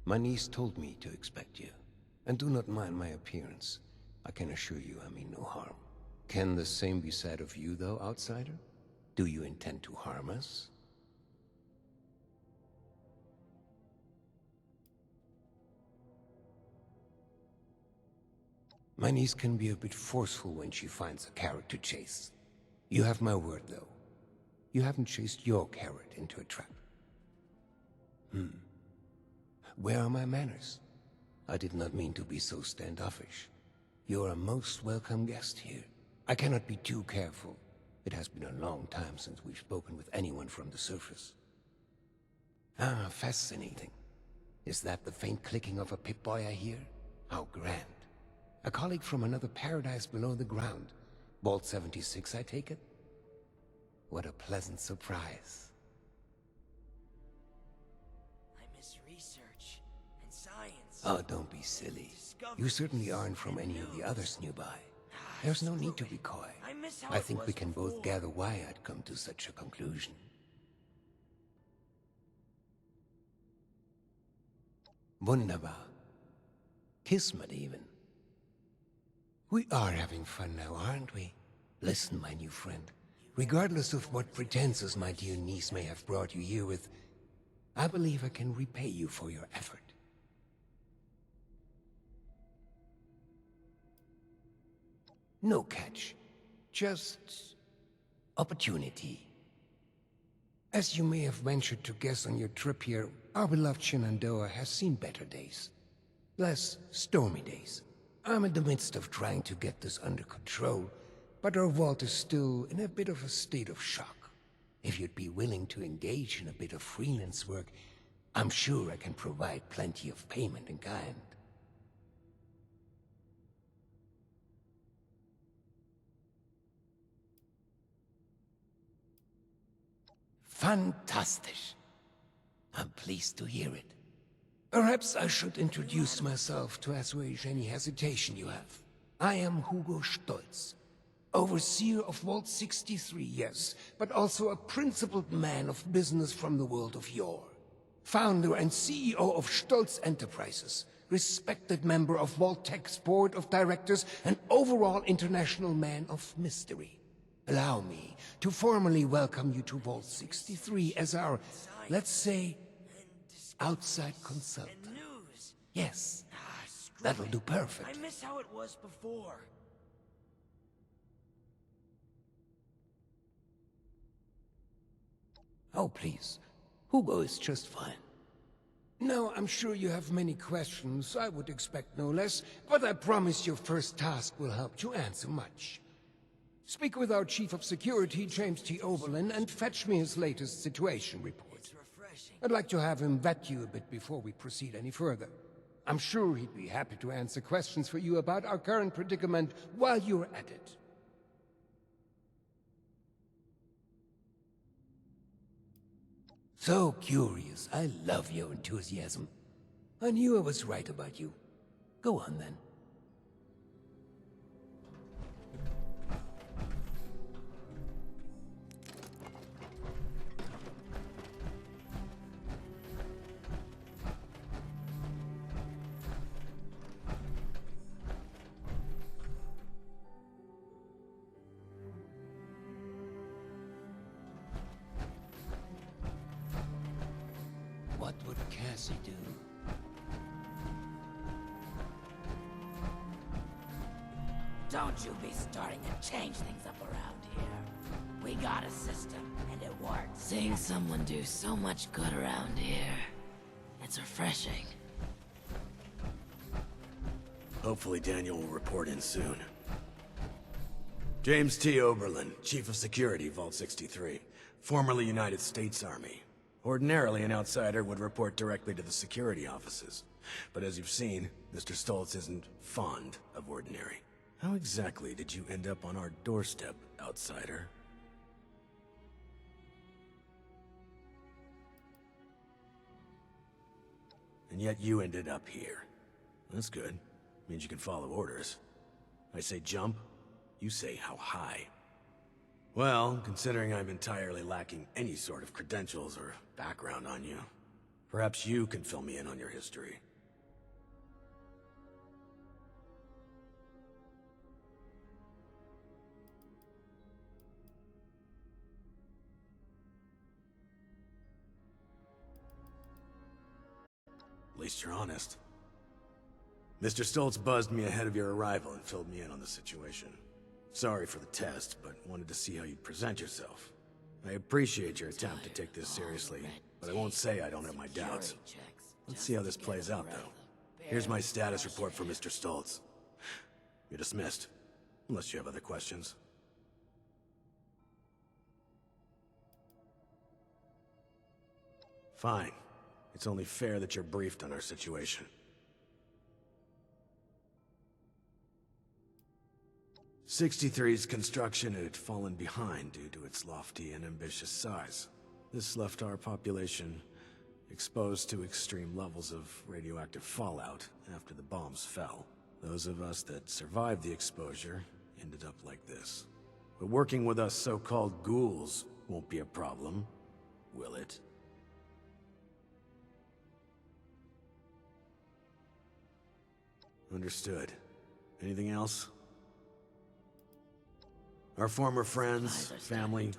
My niece told me to expect you. And do not mind my appearance. I can assure you I mean no harm. Can the same be said of you, though, outsider? Do you intend to harm us? My niece can be a bit forceful when she finds a carrot to chase. You have my word, though. You haven't chased your carrot into a trap. Where are my manners? I did not mean to be so standoffish. You're a most welcome guest here. I cannot be too careful. It has been a long time since we've spoken with anyone from the surface. Ah, fascinating. Is that the faint clicking of a Pip-Boy I hear? How grand. A colleague from another paradise below the ground. Vault 76, I take it? What a pleasant surprise. I miss research and science. Oh, don't be silly. You certainly aren't from any of the others nearby. There's no need to be coy. I miss how I it think was we can both before. gather why I'd come to such a conclusion. Wunderbar. Kismet even. We are having fun now, aren't we? Listen, my new friend. Regardless of what pretenses my dear niece may have brought you here with, I believe I can repay you for your effort. No catch. Just opportunity. As you may have ventured to guess on your trip here, our beloved Shenandoah has seen better days. Less stormy days. I'm in the midst of trying to get this under control, but our vault is still in a bit of a state of shock. If you'd be willing to engage in a bit of freelance work, I'm sure I can provide plenty of payment in kind. Fantastic. I'm pleased to hear it. Perhaps I should introduce myself to assuage any hesitation you have. I am Hugo Stoltz, overseer of Vault 63, yes, but also a principled man of business from the world of yore. Founder and CEO of Stoltz Enterprises, respected member of Vault Tech's board of directors, and overall international man of mystery. Allow me to formally welcome you to Vault 63 as our, let's say, outside consultant. And news. Yes, Screw that'll it. do perfect. I miss how it was before. Oh, please. Hugo is just fine. Now, I'm sure you have many questions. I would expect no less, but I promise your first task will help to answer much. Speak with our Chief of Security, James T. Oberlin, and fetch me his latest situation report. It's refreshing. I'd like to have him vet you a bit before we proceed any further. I'm sure he'd be happy to answer questions for you about our current predicament while you're at it. So curious. I love your enthusiasm. I knew I was right about you. Go on, then. What would Cassie do? Don't you be starting to change things up around here. We got a system, and it works. Seeing someone do so much good around here, it's refreshing. Hopefully Daniel will report in soon. James T. Oberlin, Chief of Security, Vault 63. Formerly United States Army. Ordinarily, an outsider would report directly to the security offices. But as you've seen, Mr. Stoltz isn't fond of ordinary. How exactly did you end up on our doorstep, outsider? And yet you ended up here. That's good. Means you can follow orders. I say jump, you say how high. Well, considering I'm entirely lacking any sort of credentials or background on you, perhaps you can fill me in on your history. At least you're honest. Mr. Stoltz buzzed me ahead of your arrival and filled me in on the situation. Sorry for the test, but wanted to see how you'd present yourself. I appreciate your attempt to take this seriously, but I won't say I don't have my doubts. Let's see how this plays out, though. Here's my status report for Mr. Stoltz. You're dismissed, unless you have other questions. Fine. It's only fair that you're briefed on our situation. 63's construction had fallen behind due to its lofty and ambitious size. This left our population exposed to extreme levels of radioactive fallout after the bombs fell. Those of us that survived the exposure ended up like this. But working with us so-called ghouls won't be a problem, will it? Understood. Anything else? Our former friends, family,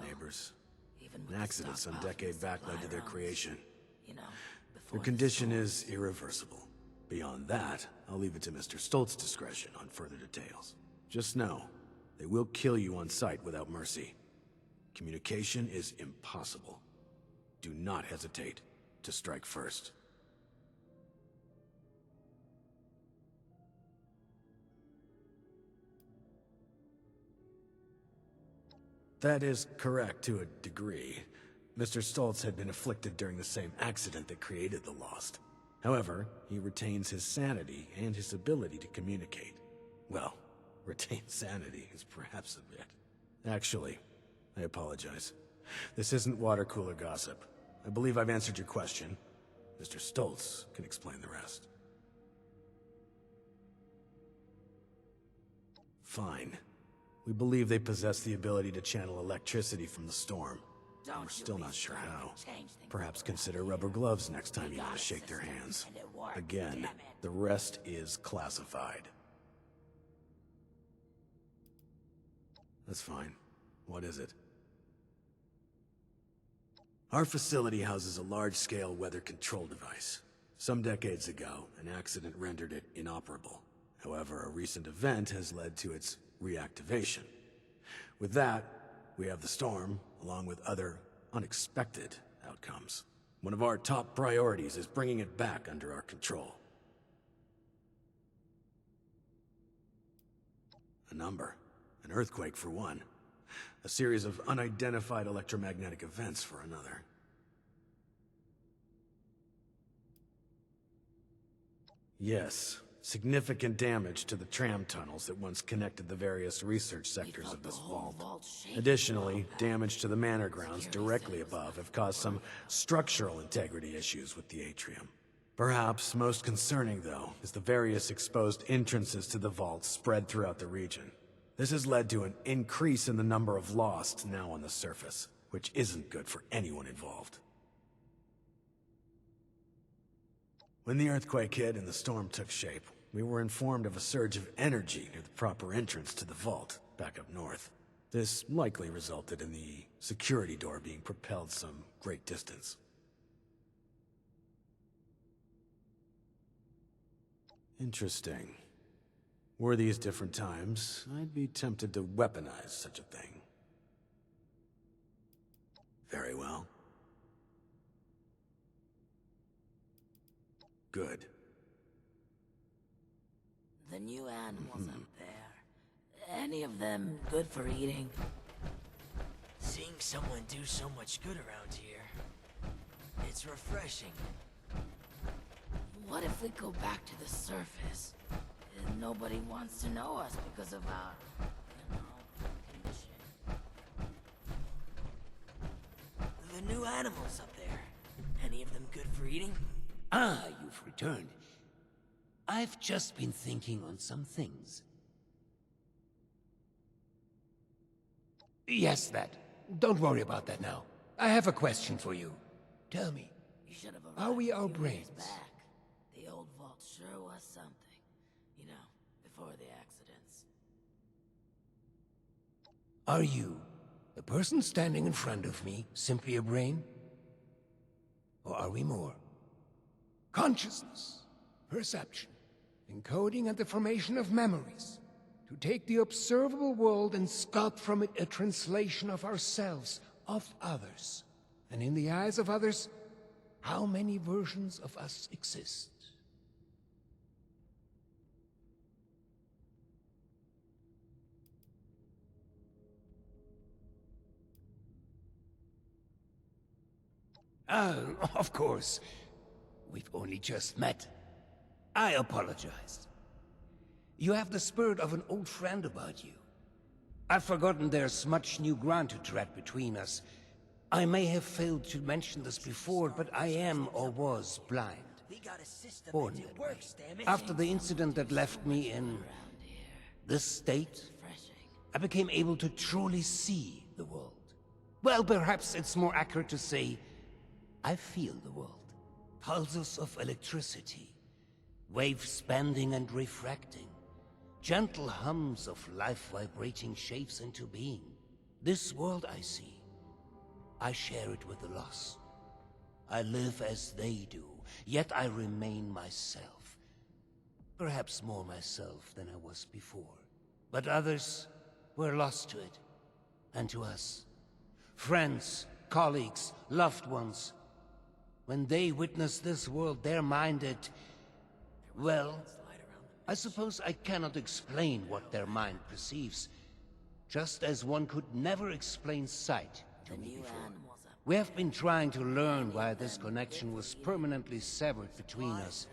neighbors. An accident some decade back led to their creation. Their condition is irreversible. Beyond that, I'll leave it to Mr. Stoltz's discretion on further details. Just know, they will kill you on sight without mercy. Communication is impossible. Do not hesitate to strike first. That is correct to a degree. Mr. Stoltz had been afflicted during the same accident that created the Lost. However, he retains his sanity and his ability to communicate. Well, retain sanity is perhaps a bit. Actually, I apologize. This isn't water cooler gossip. I believe I've answered your question. Mr. Stoltz can explain the rest. Fine. We believe they possess the ability to channel electricity from the storm. And we're still not sure how. Perhaps consider rubber gloves next time you want to shake their hands. Again, the rest is classified. That's fine. What is it? Our facility houses a large-scale weather control device. Some decades ago, an accident rendered it inoperable. However, a recent event has led to its reactivation. With that, we have the storm, along with other unexpected outcomes. One of our top priorities is bringing it back under our control. A number. An earthquake for one. A series of unidentified electromagnetic events for another. Yes. Significant damage to the tram tunnels that once connected the various research sectors of this vault. Additionally, damage to the manor grounds directly above have caused some structural integrity issues with the atrium. Perhaps most concerning, though, is the various exposed entrances to the vault spread throughout the region. This has led to an increase in the number of Lost now on the surface, which isn't good for anyone involved. When the earthquake hit and the storm took shape, we were informed of a surge of energy near the proper entrance to the vault, back up north. This likely resulted in the security door being propelled some great distance. Interesting. Were these different times, I'd be tempted to weaponize such a thing. Very well. Good. The new animals up there. any of them good for eating? Seeing someone do so much good around here, it's refreshing. What if we go back to the surface? And nobody wants to know us because of our, condition. The new animals up there, any of them good for eating? Ah, you've returned. I've just been thinking on some things. Yes, that. Don't worry about that now. I have a question for you. Tell me, You should have are we our arrived a few years brains? back. The old vault sure was something. You know, before the accidents. Are you, the person standing in front of me, simply a brain? Or are we more? Consciousness, perception, encoding and the formation of memories. To take the observable world and sculpt from it a translation of ourselves, of others. And in the eyes of others, how many versions of us exist? Of course. We've only just met. I apologize. You have the spirit of an old friend about you. I've forgotten there's much new ground to tread between us. I may have failed to mention this before, but I am or was blind. Born that way. After the incident that left me in this state, I became able to truly see the world. Well, perhaps it's more accurate to say, I feel the world. Pulses of electricity, waves bending and refracting, gentle hums of life vibrating shapes into being. This world I see, I share it with the lost. I live as they do, yet I remain myself. Perhaps more myself than I was before. But others were lost to it, and to us. Friends, colleagues, loved ones. When they witness this world, they're minded... Well, I suppose I cannot explain what their mind perceives, just as one could never explain sight to me before. We have been trying to learn why this connection was permanently severed between us.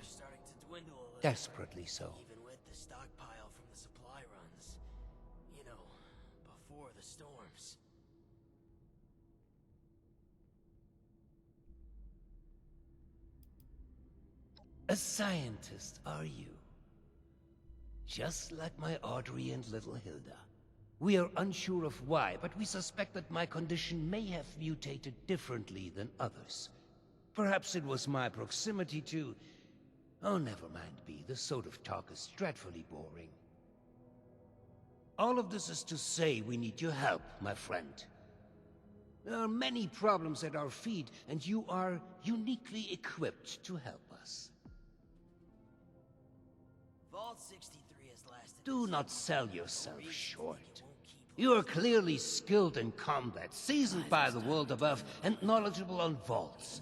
Desperately so. Even with the stockpile from the supply runs. You know, before the storms. A scientist, are you? Just like my Audrey and little Hilda. We are unsure of why, but we suspect that my condition may have mutated differently than others. Perhaps it was my proximity to... Oh, never mind, B. This sort of talk is dreadfully boring. All of this is to say we need your help, my friend. There are many problems at our feet, and you are uniquely equipped to help us. Vault 63 has lasted. Do not sell yourself short. You are clearly skilled in combat, seasoned by the world above, and knowledgeable on vaults.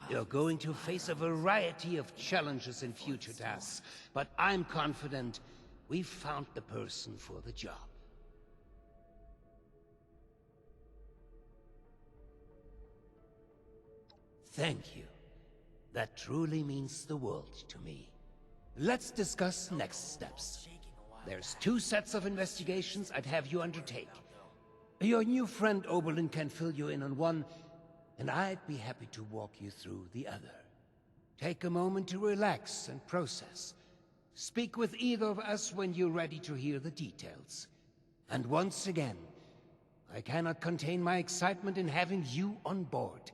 You're going to face a variety of challenges in future tasks, but I'm confident we've found the person for the job. Thank you. That truly means the world to me. Let's discuss next steps. There's 2 sets of investigations I'd have you undertake. Your new friend Oberlin can fill you in on one, and I'd be happy to walk you through the other. Take a moment to relax and process. Speak with either of us when you're ready to hear the details. And once again, I cannot contain my excitement in having you on board.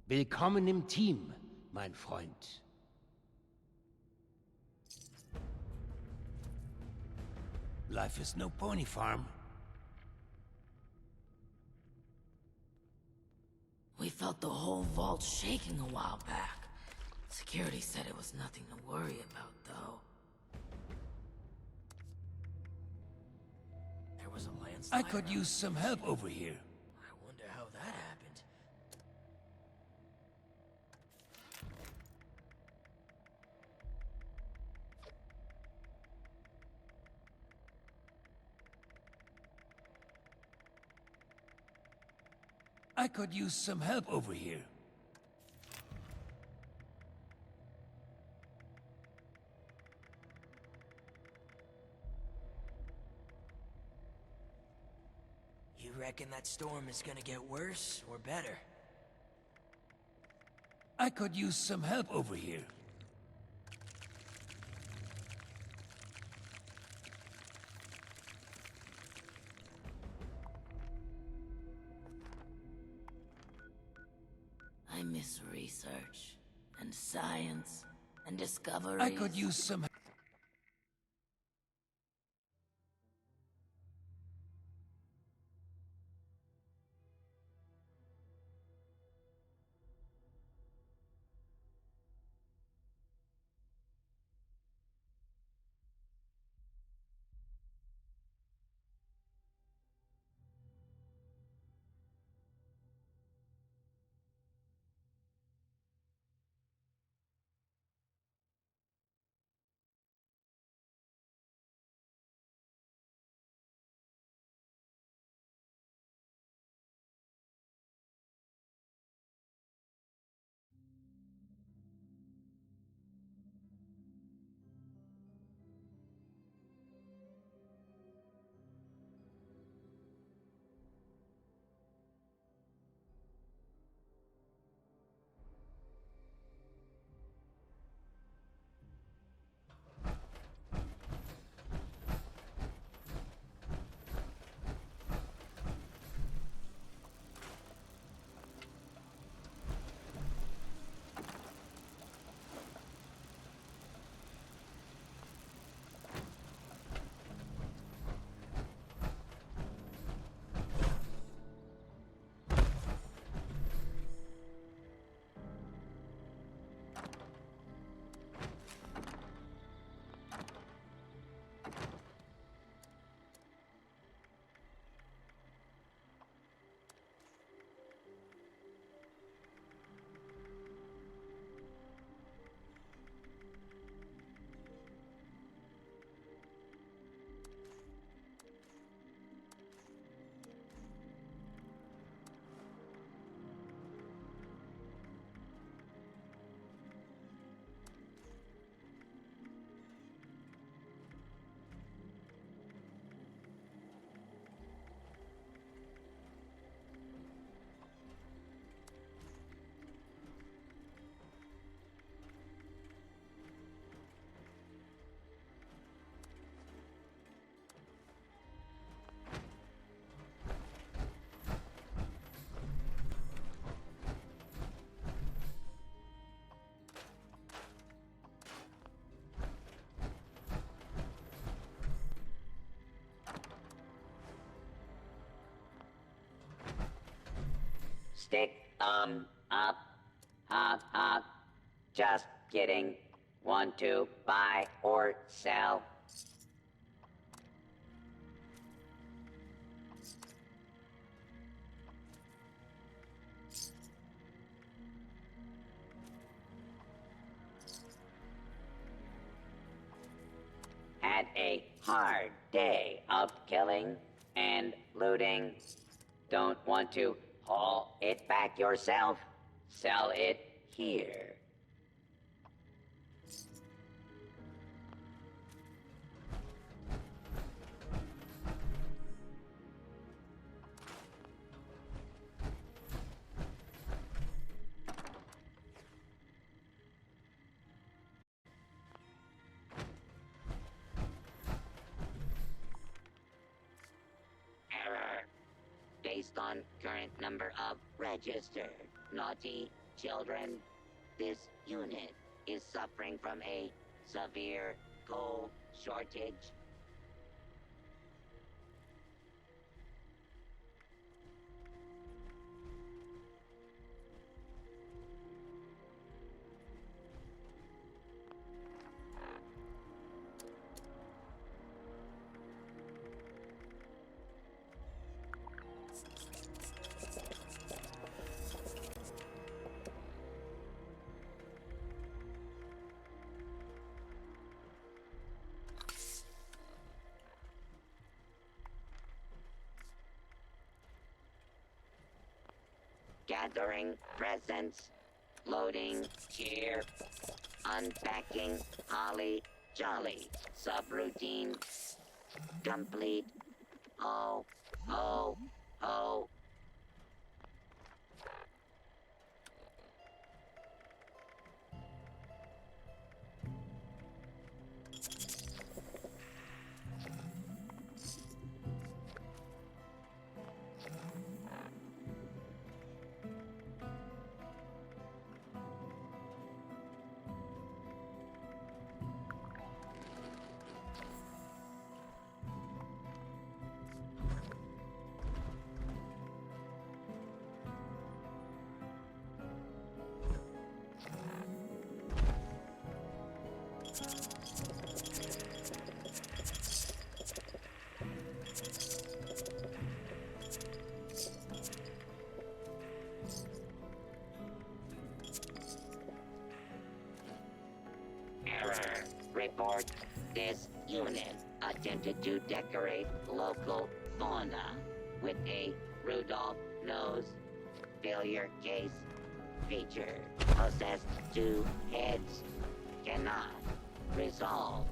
Willkommen im Team, mein Freund. Life is no pony farm. We felt the whole vault shaking a while back. Security said it was nothing to worry about, though. There was a landslide. I could use some help over here. I wonder how that happened. I could use some help over here. You reckon that storm is gonna get worse or better? I could use some help over here. I miss research and science and discoveries. I could use some Stick up, hop, hop. Just kidding. Want to buy or sell? Had a hard day of killing and looting. Don't want to haul it back yourself? Sell it here. Error. Based on current number of registered naughty children, this unit is suffering from a severe coal shortage. gathering presents, loading here, unpacking holly jolly, subroutine complete. Oh, oh, oh. Error. Report. This unit attempted to decorate local fauna with a Rudolph nose. Failure case. Feature. Possessed 2 heads. Cannot. Resolve.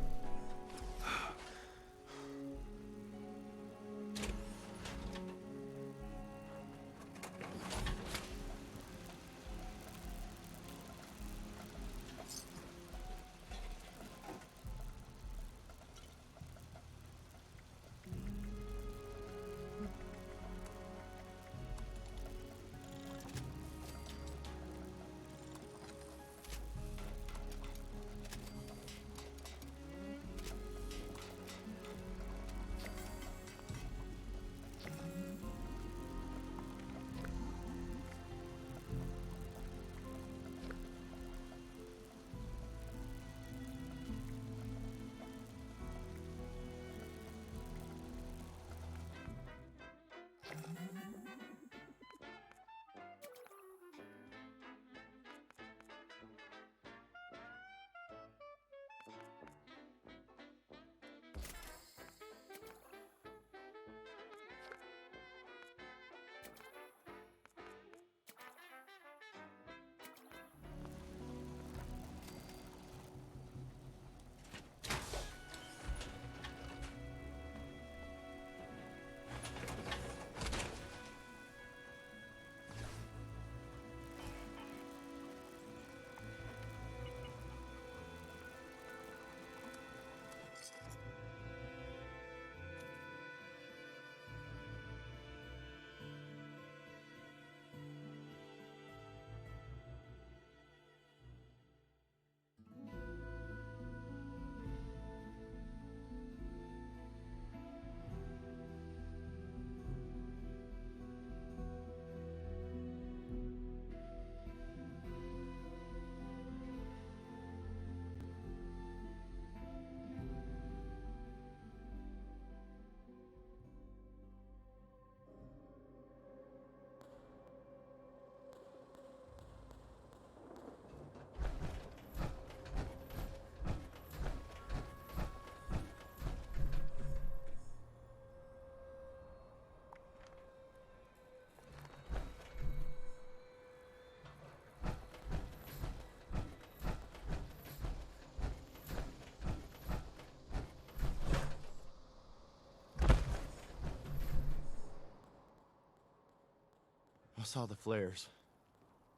I saw the flares.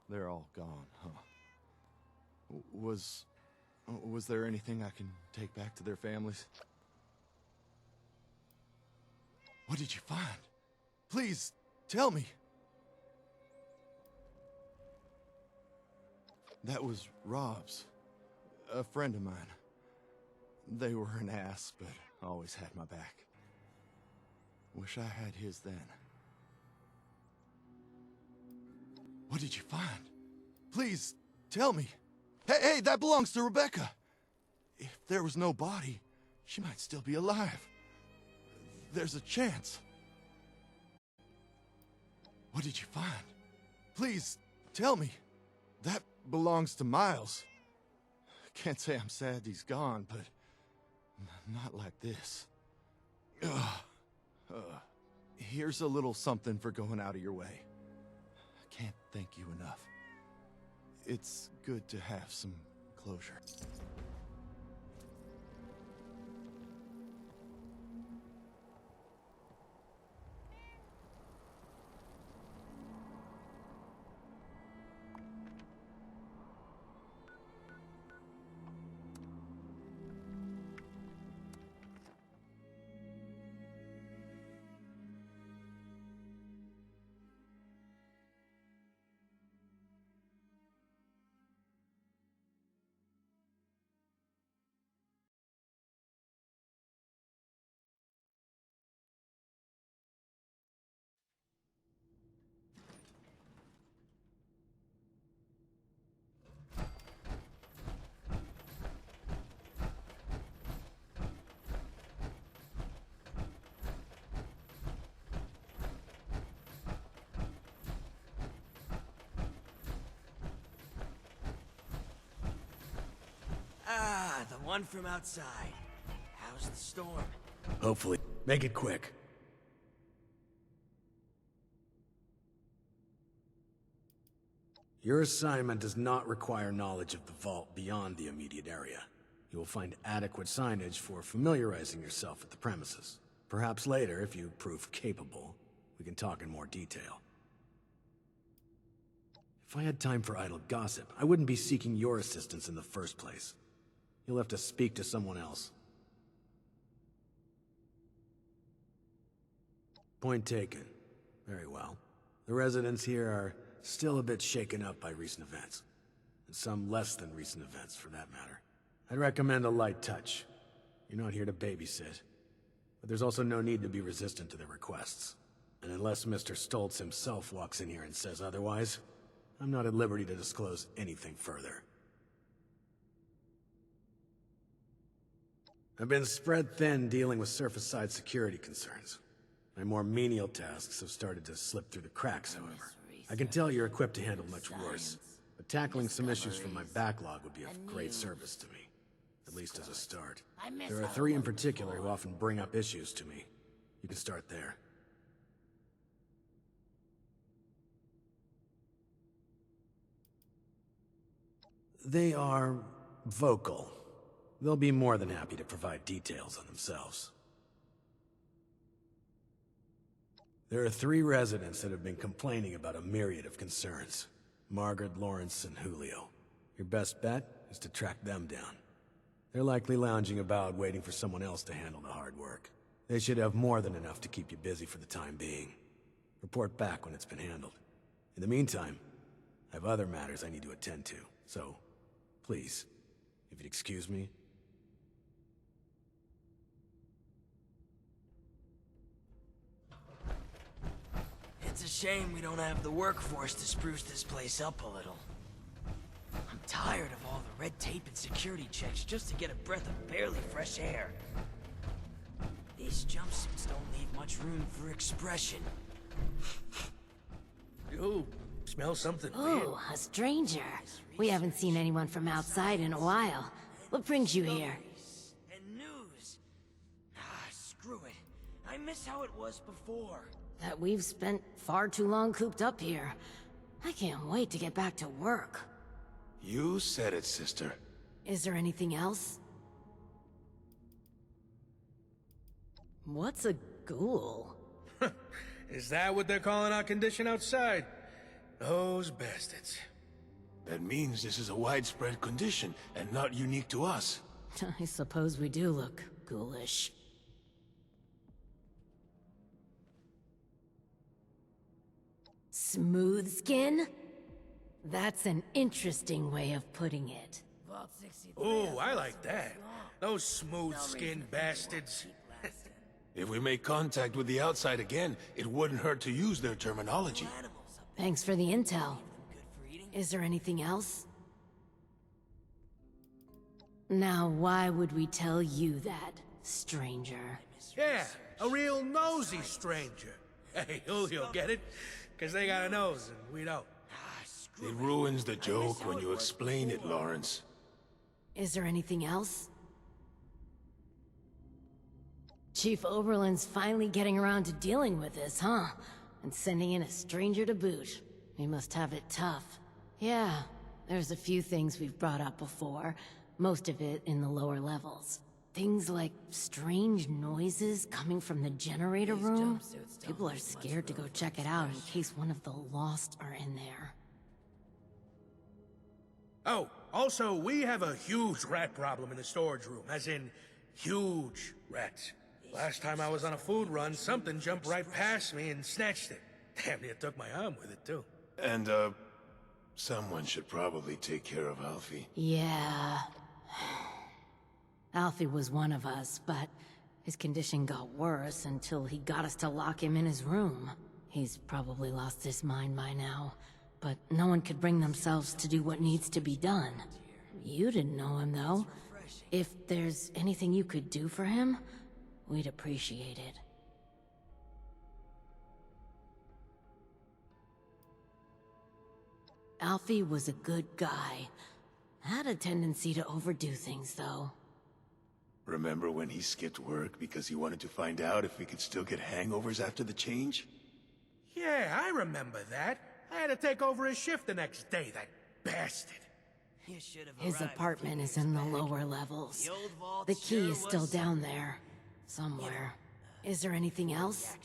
They're all gone, huh? Was there anything I can take back to their families? What did you find? Please, tell me. That was Rob's. A friend of mine. They were an ass, but always had my back. Wish I had his then. What did you find? Please, tell me. Hey, that belongs to Rebecca. If there was no body, she might still be alive. There's a chance. What did you find? Please, tell me. That belongs to Miles. Can't say I'm sad he's gone, but not like this. Here's a little something for going out of your way. Can't thank you enough. It's good to have some closure. Ah, the one from outside. How's the storm? Hopefully. Make it quick. Your assignment does not require knowledge of the vault beyond the immediate area. You will find adequate signage for familiarizing yourself with the premises. Perhaps later, if you prove capable, we can talk in more detail. If I had time for idle gossip, I wouldn't be seeking your assistance in the first place. You'll have to speak to someone else. Point taken. Very well. The residents here are still a bit shaken up by recent events. And some less than recent events, for that matter. I'd recommend a light touch. You're not here to babysit. But there's also no need to be resistant to their requests. And unless Mr. Stoltz himself walks in here and says otherwise, I'm not at liberty to disclose anything further. I've been spread thin dealing with surface-side security concerns. My more menial tasks have started to slip through the cracks, however. I can tell you're equipped to handle much worse, but tackling some issues from my backlog would be of great service to me, at least as a start. There are 3 in particular who often bring up issues to me. You can start there. They are vocal. They'll be more than happy to provide details on themselves. There are 3 residents that have been complaining about a myriad of concerns. Margaret, Lawrence, and Julio. Your best bet is to track them down. They're likely lounging about waiting for someone else to handle the hard work. They should have more than enough to keep you busy for the time being. Report back when it's been handled. In the meantime, I have other matters I need to attend to, so please, if you'd excuse me. It's a shame we don't have the workforce to spruce this place up a little. I'm tired of all the red tape and security checks just to get a breath of barely fresh air. These jumpsuits don't leave much room for expression. Ooh, smell something weird. Oh, a stranger. We haven't seen anyone from outside in a while. What brings you here? And news. Ah, screw it. I miss how it was before. That we've spent far too long cooped up here. I can't wait to get back to work. You said it, sister. Is there anything else? What's a ghoul? Is that what they're calling our condition outside? Those bastards. That means this is a widespread condition, and not unique to us. I suppose we do look ghoulish. Smooth skin? That's an interesting way of putting it. Ooh, I like that. Those smooth-skinned bastards. If we make contact with the outside again, it wouldn't hurt to use their terminology. Thanks for the intel. Is there anything else? Now, why would we tell you that, stranger? Yeah, a real nosy stranger. Hey, Julio, get it? Because they got a nose and we don't. It ruins the joke when you explain it, Lawrence. Is there anything else? Chief Oberlin's finally getting around to dealing with this, huh? And sending in a stranger to boot. He must have it tough. Yeah, there's a few things we've brought up before, most of it in the lower levels. Things like strange noises coming from the generator room. People are scared to go check it out in case one of the Lost are in there. Oh, also, we have a huge rat problem in the storage room, as in, huge rats. Last time I was on a food run, something jumped right past me and snatched it. Damn near took my arm with it, too. And, someone should probably take care of Alfie. Yeah. Alfie was one of us, but his condition got worse until he got us to lock him in his room. He's probably lost his mind by now, but no one could bring themselves to do what needs to be done. You didn't know him, though. If there's anything you could do for him, we'd appreciate it. Alfie was a good guy. Had a tendency to overdo things, though. Remember when he skipped work because he wanted to find out if we could still get hangovers after the change? Yeah, I remember that. I had to take over his shift the next day, that bastard. His apartment is in the lower levels. The key is still down there. Somewhere. Is there anything else?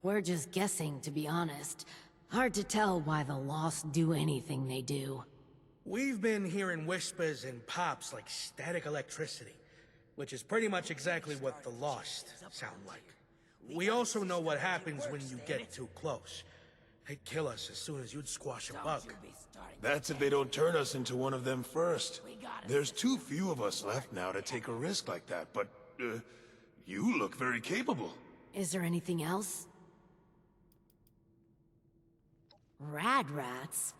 We're just guessing, to be honest. Hard to tell why the Lost do anything they do. We've been hearing whispers and pops like static electricity, which is pretty much exactly what the Lost sound like. We also know what happens when you get too close. They'd kill us as soon as you'd squash a bug. That's if they don't turn us into one of them first. There's too few of us left now to take a risk like that, but, you look very capable. Is there anything else? Rad rats?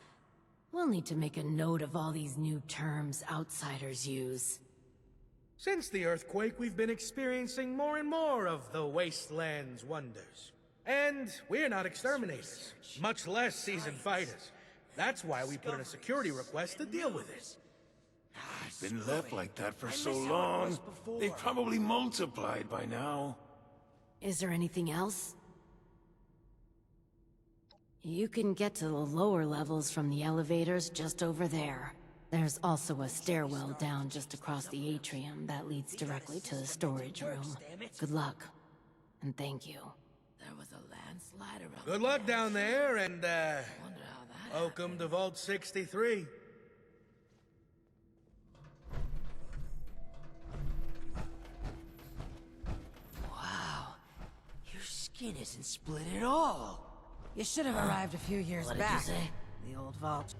We'll need to make a note of all these new terms outsiders use. Since the earthquake, we've been experiencing more and more of the wasteland's wonders. And we're not exterminators, much less seasoned fighters. That's why we put in a security request to deal with it. Been left like that for so long. They've probably multiplied by now. Is there anything else? You can get to the lower levels from the elevators just over there. There's also a stairwell down just across the atrium that leads directly to the storage room. Good luck, and thank you. There was a landslide around. Good luck down there, and, welcome to Vault 63. Wow. Your skin isn't split at all. You should have arrived a few years What back. did you say? The old vault.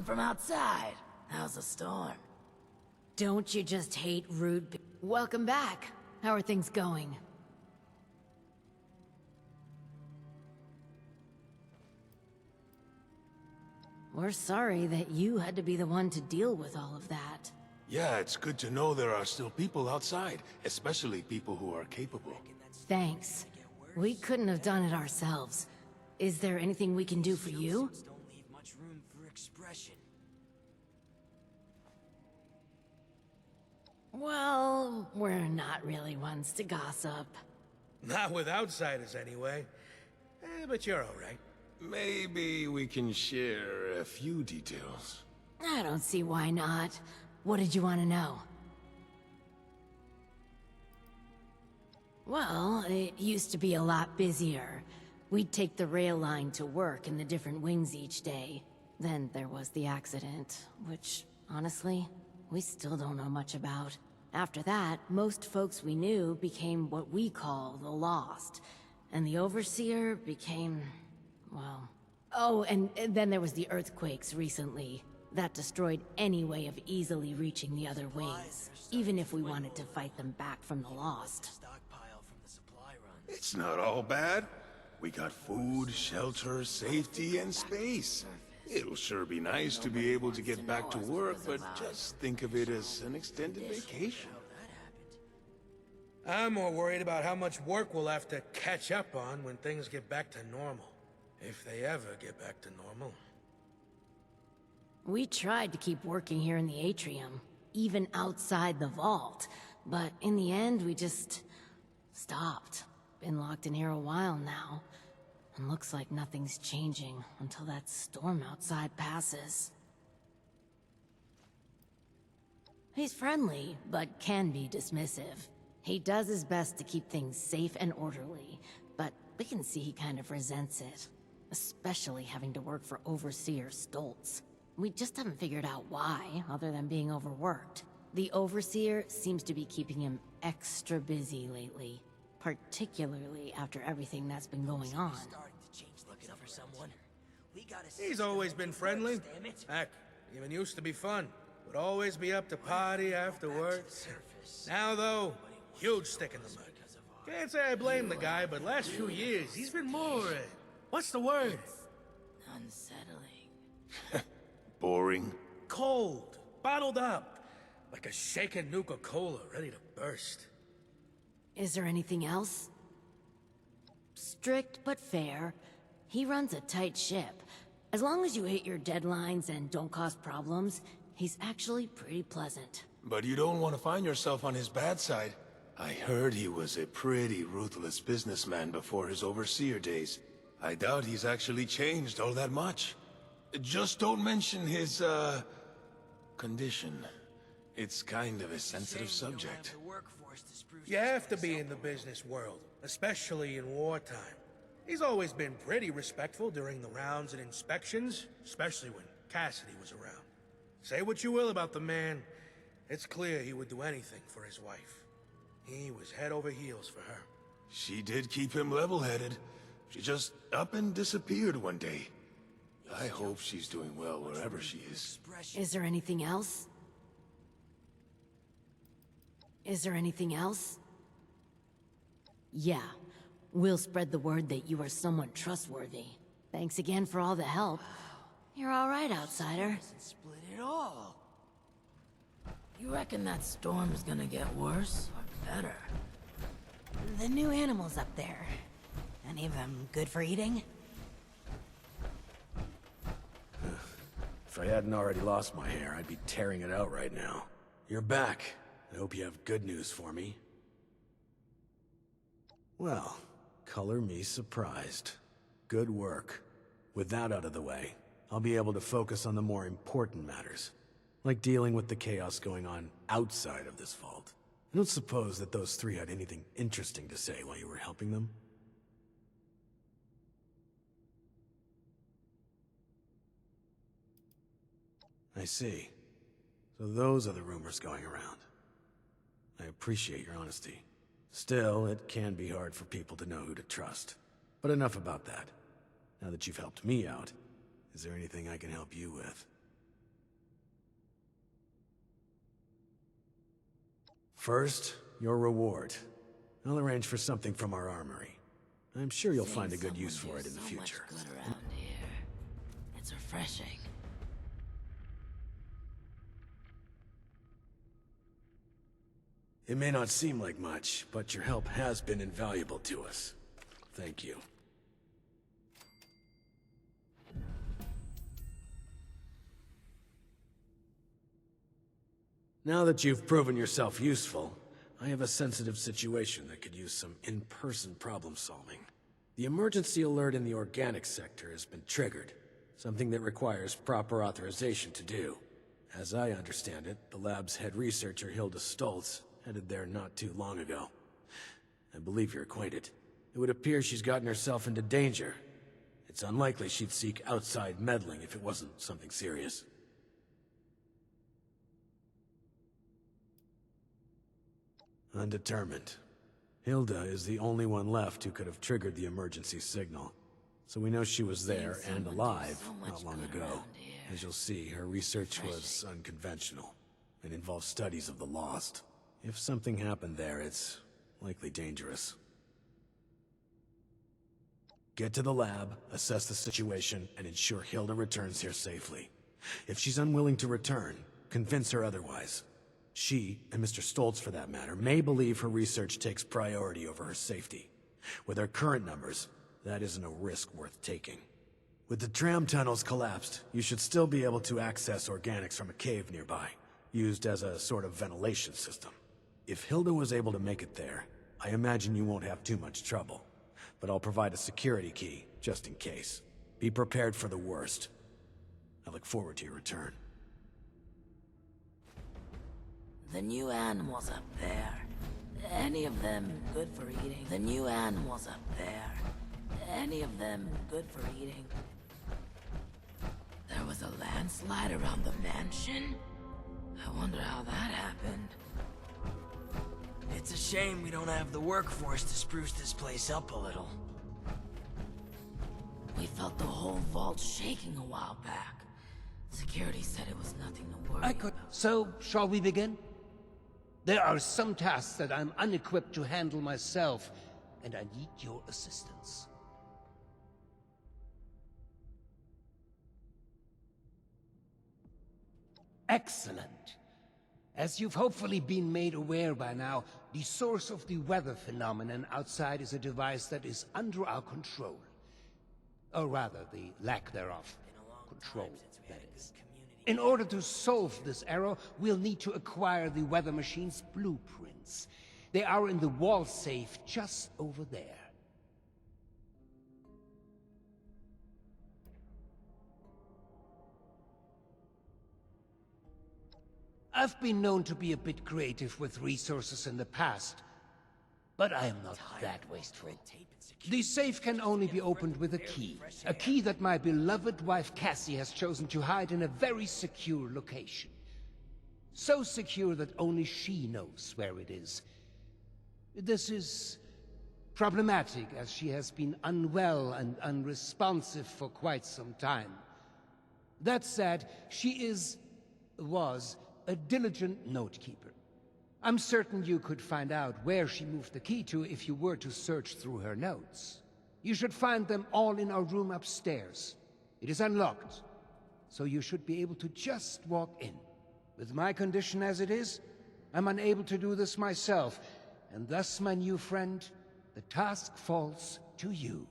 on from outside. How's the storm? Don't you just hate rude Welcome back. How are things going? We're sorry that you had to be the one to deal with all of that. Yeah, it's good to know there are still people outside, especially people who are capable. Thanks. We couldn't have done it ourselves. Is there anything we can do for you? Don't leave much room for expression. Well, we're not really ones to gossip. Not with outsiders, anyway. But you're alright. Maybe we can share a few details. I don't see why not. What did you want to know? Well, it used to be a lot busier. We'd take the rail line to work in the different wings each day. Then there was the accident, which, honestly, we still don't know much about. After that, most folks we knew became what we call the Lost. And the Overseer became, well... Oh, and then there was the earthquakes recently. That destroyed any way of easily reaching the other wings, even if we wanted to fight them back from the Lost. It's not all bad. We got food, shelter, safety, and space. It'll sure be nice to be able to get back to work, but just think of it as an extended vacation. I'm more worried about how much work we'll have to catch up on when things get back to normal. If they ever get back to normal. We tried to keep working here in the atrium, even outside the vault, but in the end we just stopped. Been locked in here a while now, and looks like nothing's changing until that storm outside passes. He's friendly, but can be dismissive. He does his best to keep things safe and orderly, but we can see he kind of resents it. Especially having to work for Overseer Stoltz. We just haven't figured out why, other than being overworked. The Overseer seems to be keeping him extra busy lately. Particularly after everything that's been going on. He's always been friendly. Heck, even used to be fun. Would always be up to party afterwards. Now though, huge stick in the mud. Can't say I blame the guy, but last few years, he's been more, what's the word? Unsettling. Boring. Cold. Bottled up. Like a shaken Nuka-Cola ready to burst. Is there anything else? Strict but fair. He runs a tight ship. As long as you hit your deadlines and don't cause problems, he's actually pretty pleasant. But you don't want to find yourself on his bad side. I heard he was a pretty ruthless businessman before his Overseer days. I doubt he's actually changed all that much. Just don't mention his, condition. It's kind of a sensitive subject. You have to be in the business world, especially in wartime. He's always been pretty respectful during the rounds and inspections, especially when Cassidy was around. Say what you will about the man, it's clear he would do anything for his wife. He was head over heels for her. She did keep him level-headed. She just up and disappeared one day. I hope she's doing well wherever she is. Is there anything else? Is there anything else? Yeah. We'll spread the word that you are someone trustworthy. Thanks again for all the help. You're all right, outsider. Split it all. You reckon that storm's gonna get worse or better? The new animals up there. Any of them good for eating? If I hadn't already lost my hair, I'd be tearing it out right now. You're back. I hope you have good news for me. Well, color me surprised. Good work. With that out of the way, I'll be able to focus on the more important matters, like dealing with the chaos going on outside of this vault. I don't suppose that those three had anything interesting to say while you were helping them? I see. So those are the rumors going around. I appreciate your honesty. Still, it can be hard for people to know who to trust. But enough about that. Now that you've helped me out, is there anything I can help you with? First, your reward. I'll arrange for something from our armory. I'm sure you'll find a good use for it in the future. Much good around here. It's refreshing. It may not seem like much, but your help has been invaluable to us. Thank you. Now that you've proven yourself useful, I have a sensitive situation that could use some in-person problem solving. The emergency alert in the organic sector has been triggered, something that requires proper authorization to do. As I understand it, the lab's head researcher, Hilda Stoltz, headed there not too long ago. I believe you're acquainted. It would appear she's gotten herself into danger. It's unlikely she'd seek outside meddling if it wasn't something serious. Undetermined. Hilda is the only one left who could have triggered the emergency signal. So we know she was there and alive not long ago. As you'll see, her research was unconventional and involved studies of the lost. If something happened there, it's likely dangerous. Get to the lab, assess the situation, and ensure Hilda returns here safely. If she's unwilling to return, convince her otherwise. She, and Mr. Stoltz for that matter, may believe her research takes priority over her safety. With her current numbers, that isn't a risk worth taking. With the tram tunnels collapsed, you should still be able to access organics from a cave nearby, used as a sort of ventilation system. If Hilda was able to make it there, I imagine you won't have too much trouble. But I'll provide a security key, just in case. Be prepared for the worst. I look forward to your return. The new animals up there. Any of them good for eating? The new animals up there. Any of them good for eating? There was a landslide around the mansion? I wonder how that happened. It's a shame we don't have the workforce to spruce this place up a little. We felt the whole vault shaking a while back. Security said it was nothing to worry about. So, shall we begin? There are some tasks that I'm unequipped to handle myself, and I need your assistance. Excellent. As you've hopefully been made aware by now, the source of the weather phenomenon outside is a device that is under our control. Or rather, the lack thereof. Control, that is. In order to solve this error, we'll need to acquire the weather machine's blueprints. They are in the wall safe just over there. I've been known to be a bit creative with resources in the past, but I am not that wasteful. The safe can only be opened with a key that my beloved wife Cassie has chosen to hide in a very secure location. So secure that only she knows where it is. This is problematic, as she has been unwell and unresponsive for quite some time. That said, she was a diligent note-keeper. I'm certain you could find out where she moved the key to if you were to search through her notes. You should find them all in our room upstairs. It is unlocked, so you should be able to just walk in. With my condition as it is, I'm unable to do this myself, and thus, my new friend, the task falls to you.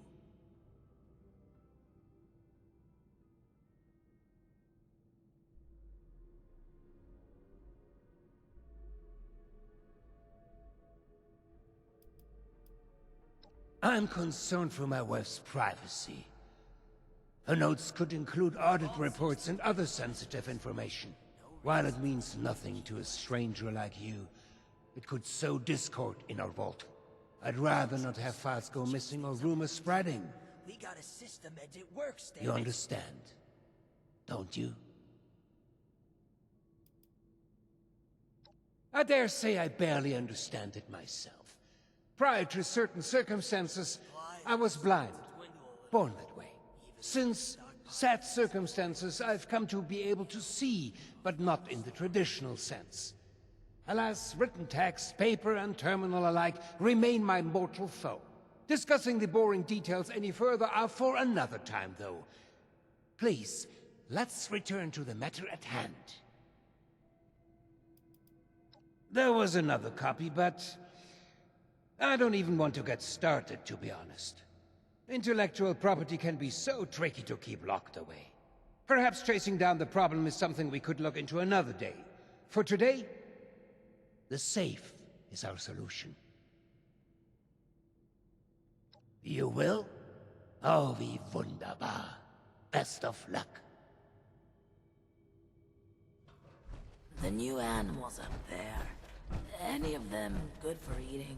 I'm concerned for my wife's privacy. Her notes could include audit reports and other sensitive information. While it means nothing to a stranger like you, it could sow discord in our vault. I'd rather not have files go missing or rumors spreading. We got a system and it works, You understand, don't you? I dare say I barely understand it myself. Prior to certain circumstances, I was blind, born that way. Since sad circumstances, I've come to be able to see, but not in the traditional sense. Alas, written text, paper, and terminal alike remain my mortal foe. Discussing the boring details any further are for another time, though. Please, let's return to the matter at hand. There was another copy, but I don't even want to get started, to be honest. Intellectual property can be so tricky to keep locked away. Perhaps tracing down the problem is something we could look into another day. For today, the safe is our solution. You will? Oh, wie wunderbar. Best of luck. The new animals up there. Any of them good for eating?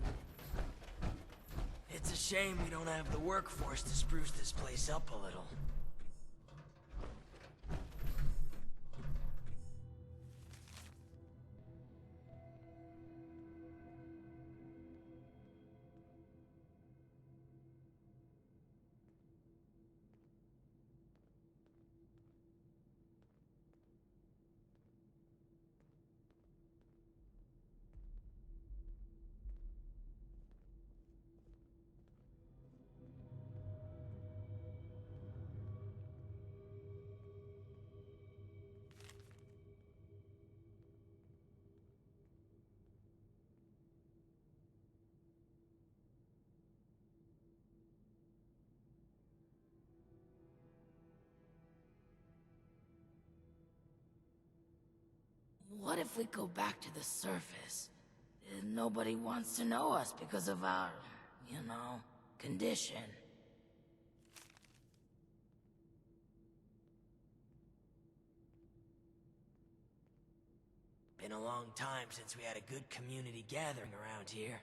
It's a shame we don't have the workforce to spruce this place up a little. What if we go back to the surface? Nobody wants to know us because of our, condition. Been a long time since we had a good community gathering around here.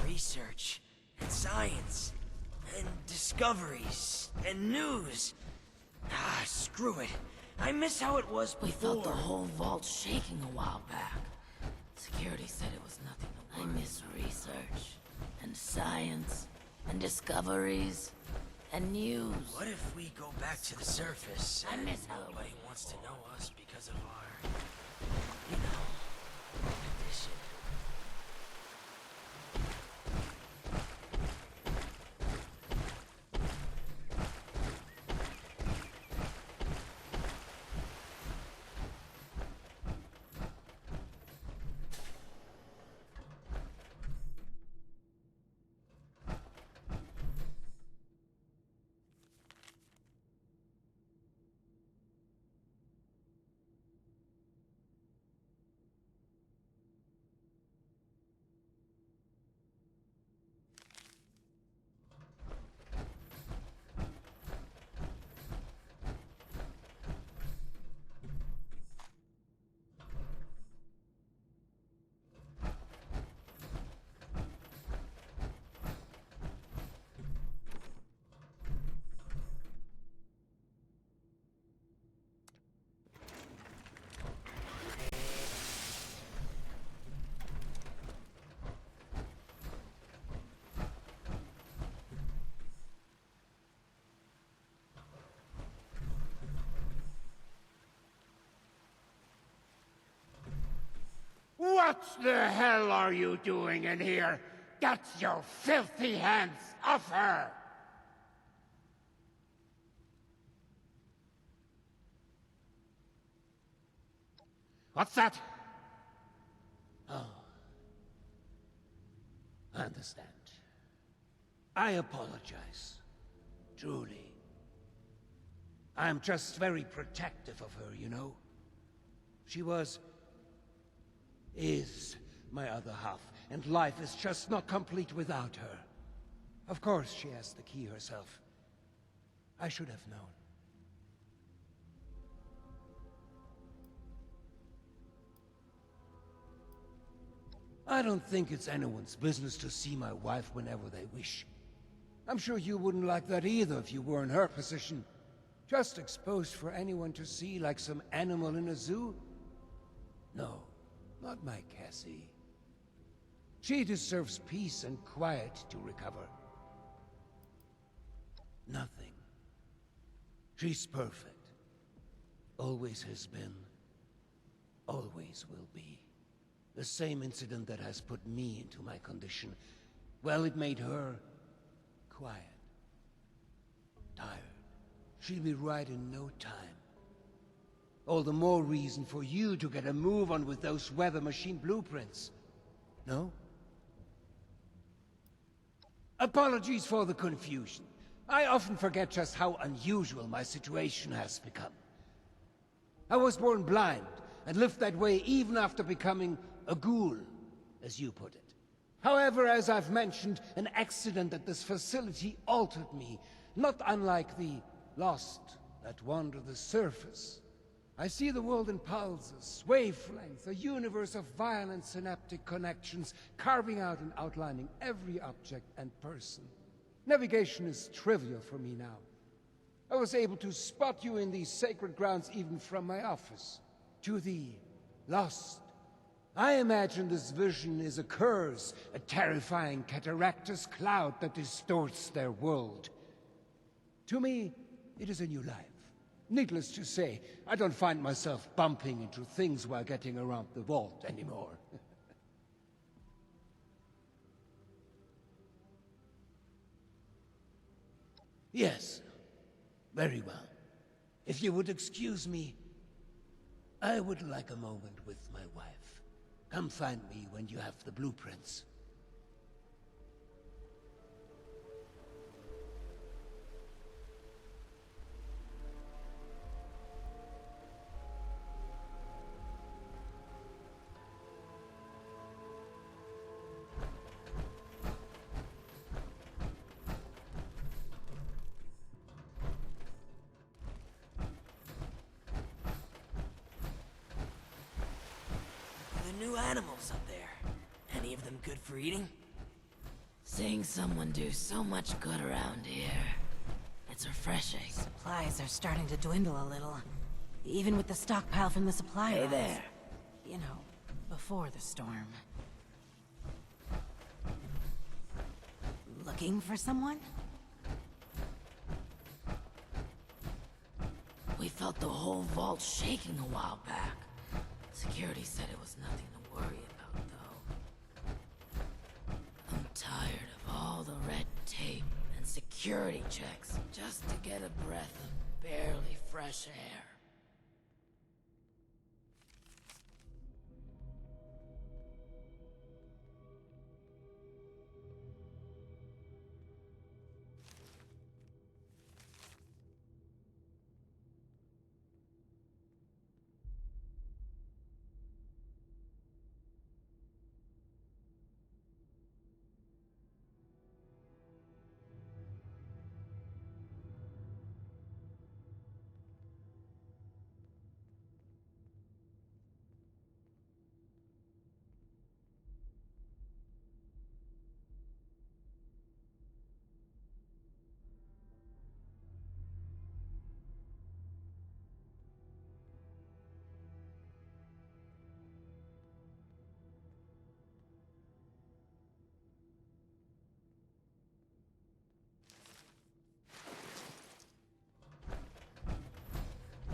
Research, and science, and discoveries, and news. Screw it. I miss how it was before. We felt the whole vault shaking a while back. Security said it was nothing to worry. I miss research, and science, and discoveries, and news. What if we go back to the surface? I miss how nobody wants to know us because of our, condition. What the hell are you doing in here? Get your filthy hands off her! What's that? Oh. I understand. I apologize. Truly. I'm just very protective of her, you know? She is my other half, and life is just not complete without her. Of course she has the key herself. I should have known. I don't think it's anyone's business to see my wife whenever they wish. I'm sure you wouldn't like that either if you were in her position. Just exposed for anyone to see like some animal in a zoo? No, not my Cassie. She deserves peace and quiet to recover. Nothing. She's perfect. Always has been. Always will be. The same incident that has put me into my condition. Well, it made her quiet. Tired. She'll be right in no time. All the more reason for you to get a move on with those weather machine blueprints. No? Apologies for the confusion. I often forget just how unusual my situation has become. I was born blind, and lived that way even after becoming a ghoul, as you put it. However, as I've mentioned, an accident at this facility altered me, not unlike the lost that wander the surface. I see the world in pulses, wavelengths, a universe of violent synaptic connections, carving out and outlining every object and person. Navigation is trivial for me now. I was able to spot you in these sacred grounds even from my office. To the lost, I imagine this vision is a curse, a terrifying cataractous cloud that distorts their world. To me, it is a new life. Needless to say, I don't find myself bumping into things while getting around the vault anymore. Yes, very well. If you would excuse me, I would like a moment with my wife. Come find me when you have the blueprints. The new animals up there. Any of them good for eating? Seeing someone do so much good around here. It's refreshing. Supplies are starting to dwindle a little. Even with the stockpile from the supply Hey runs. there. You know, before the storm. Looking for someone? We felt the whole vault shaking a while back. Security said it was nothing to worry about, though. I'm tired of all the red tape and security checks just to get a breath of barely fresh air.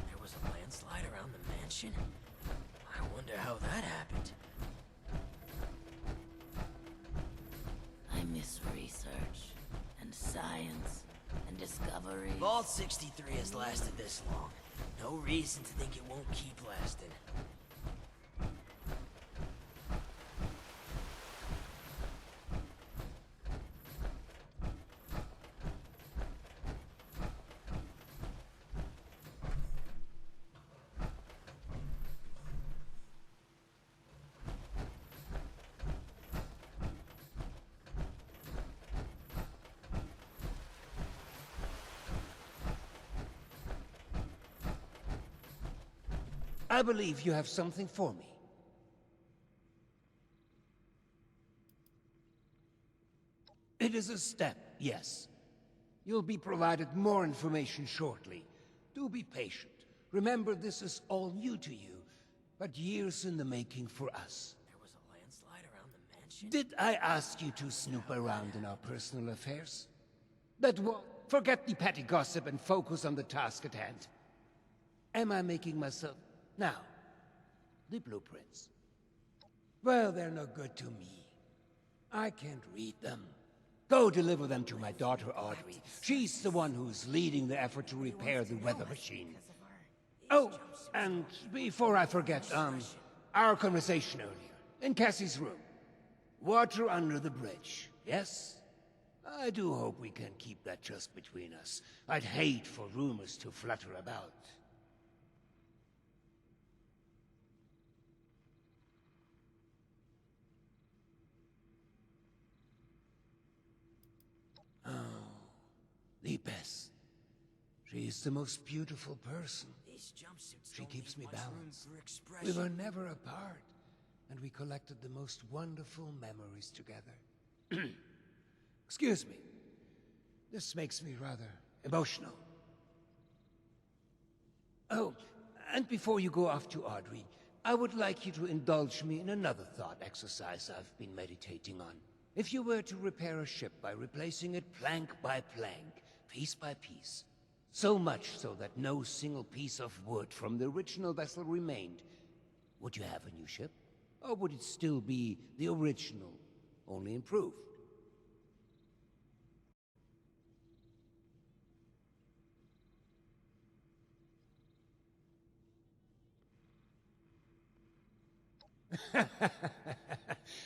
There was a landslide around the mansion? I wonder how that happened. I miss research, and science, and discovery. Vault 63 has lasted this long. No reason to think it won't keep lasting. I believe you have something for me. It is a step, yes. You'll be provided more information shortly. Do be patient. Remember, this is all new to you, but years in the making for us. There was a landslide around the mansion? Did I ask you to snoop around in our personal affairs? Forget the petty gossip and focus on the task at hand. Am I making myself... Now, the blueprints. Well, they're no good to me. I can't read them. Go deliver them to my daughter, Audrey. She's the one who's leading the effort to repair the weather machine. Oh, and before I forget, our conversation earlier, in Cassie's room. Water under the bridge, yes? I do hope we can keep that just between us. I'd hate for rumors to flutter about. Oh, the best. She is the most beautiful person. She keeps me balanced. We were never apart, and we collected the most wonderful memories together. Excuse me. This makes me rather emotional. Oh, and before you go off to Audrey, I would like you to indulge me in another thought exercise I've been meditating on. If you were to repair a ship by replacing it plank by plank, piece by piece, so much so that no single piece of wood from the original vessel remained, would you have a new ship? Or would it still be the original, only improved?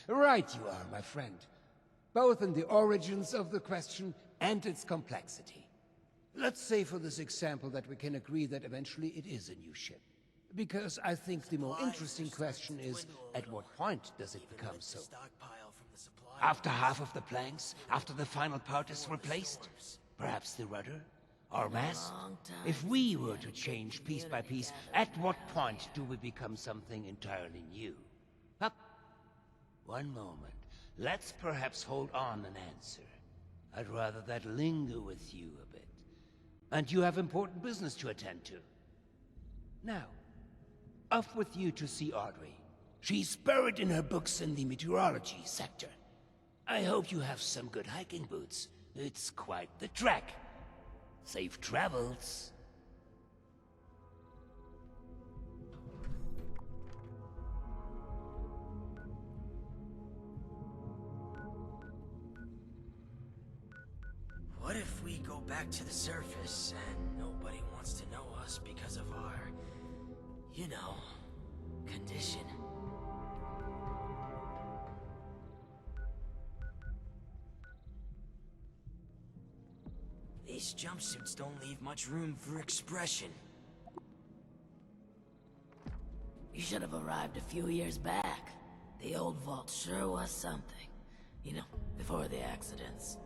Right you are, my friend. Both in the origins of the question and its complexity. Let's say for this example that we can agree that eventually it is a new ship. Because I think the more interesting question is, at what point does it become so? After half of the planks? After the final part is replaced? Perhaps the rudder? Or mast? If we were to change piece by piece, at what point do we become something entirely new? Up. One moment. Let's perhaps hold on an answer. I'd rather that linger with you a bit. And you have important business to attend to. Now, off with you to see Audrey. She's buried in her books in the meteorology sector. I hope you have some good hiking boots. It's quite the trek. Safe travels. What if we go back to the surface and nobody wants to know us because of our, you know, condition? These jumpsuits don't leave much room for expression. You should have arrived a few years back. The old vault sure was something. You know, before the accidents.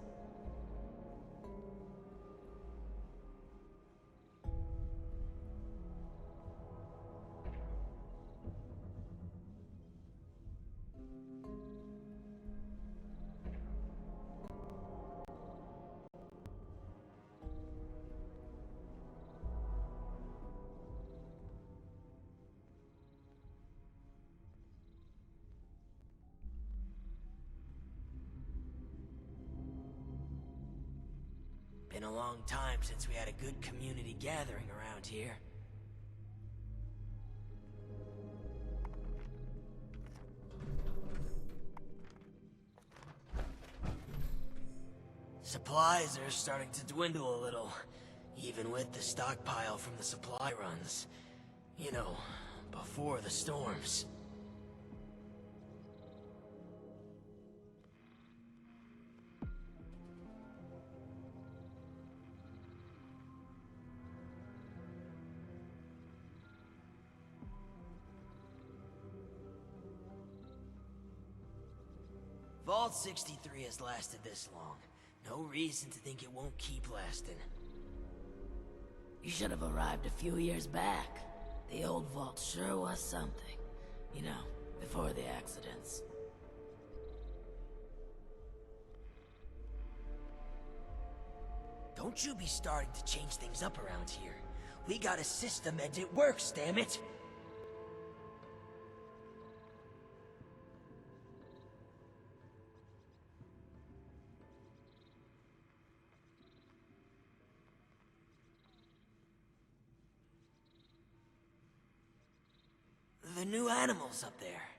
Been a long time since we had a good community gathering around here. Supplies are starting to dwindle a little, even with the stockpile from the supply runs. You know, before the storms. Vault 63 has lasted this long. No reason to think it won't keep lasting. You should have arrived a few years back. The old vault vault sure was something. You know, before the accidents. Don't you be starting to change things up around here. We got a system and it works, damn it! The new animals up there.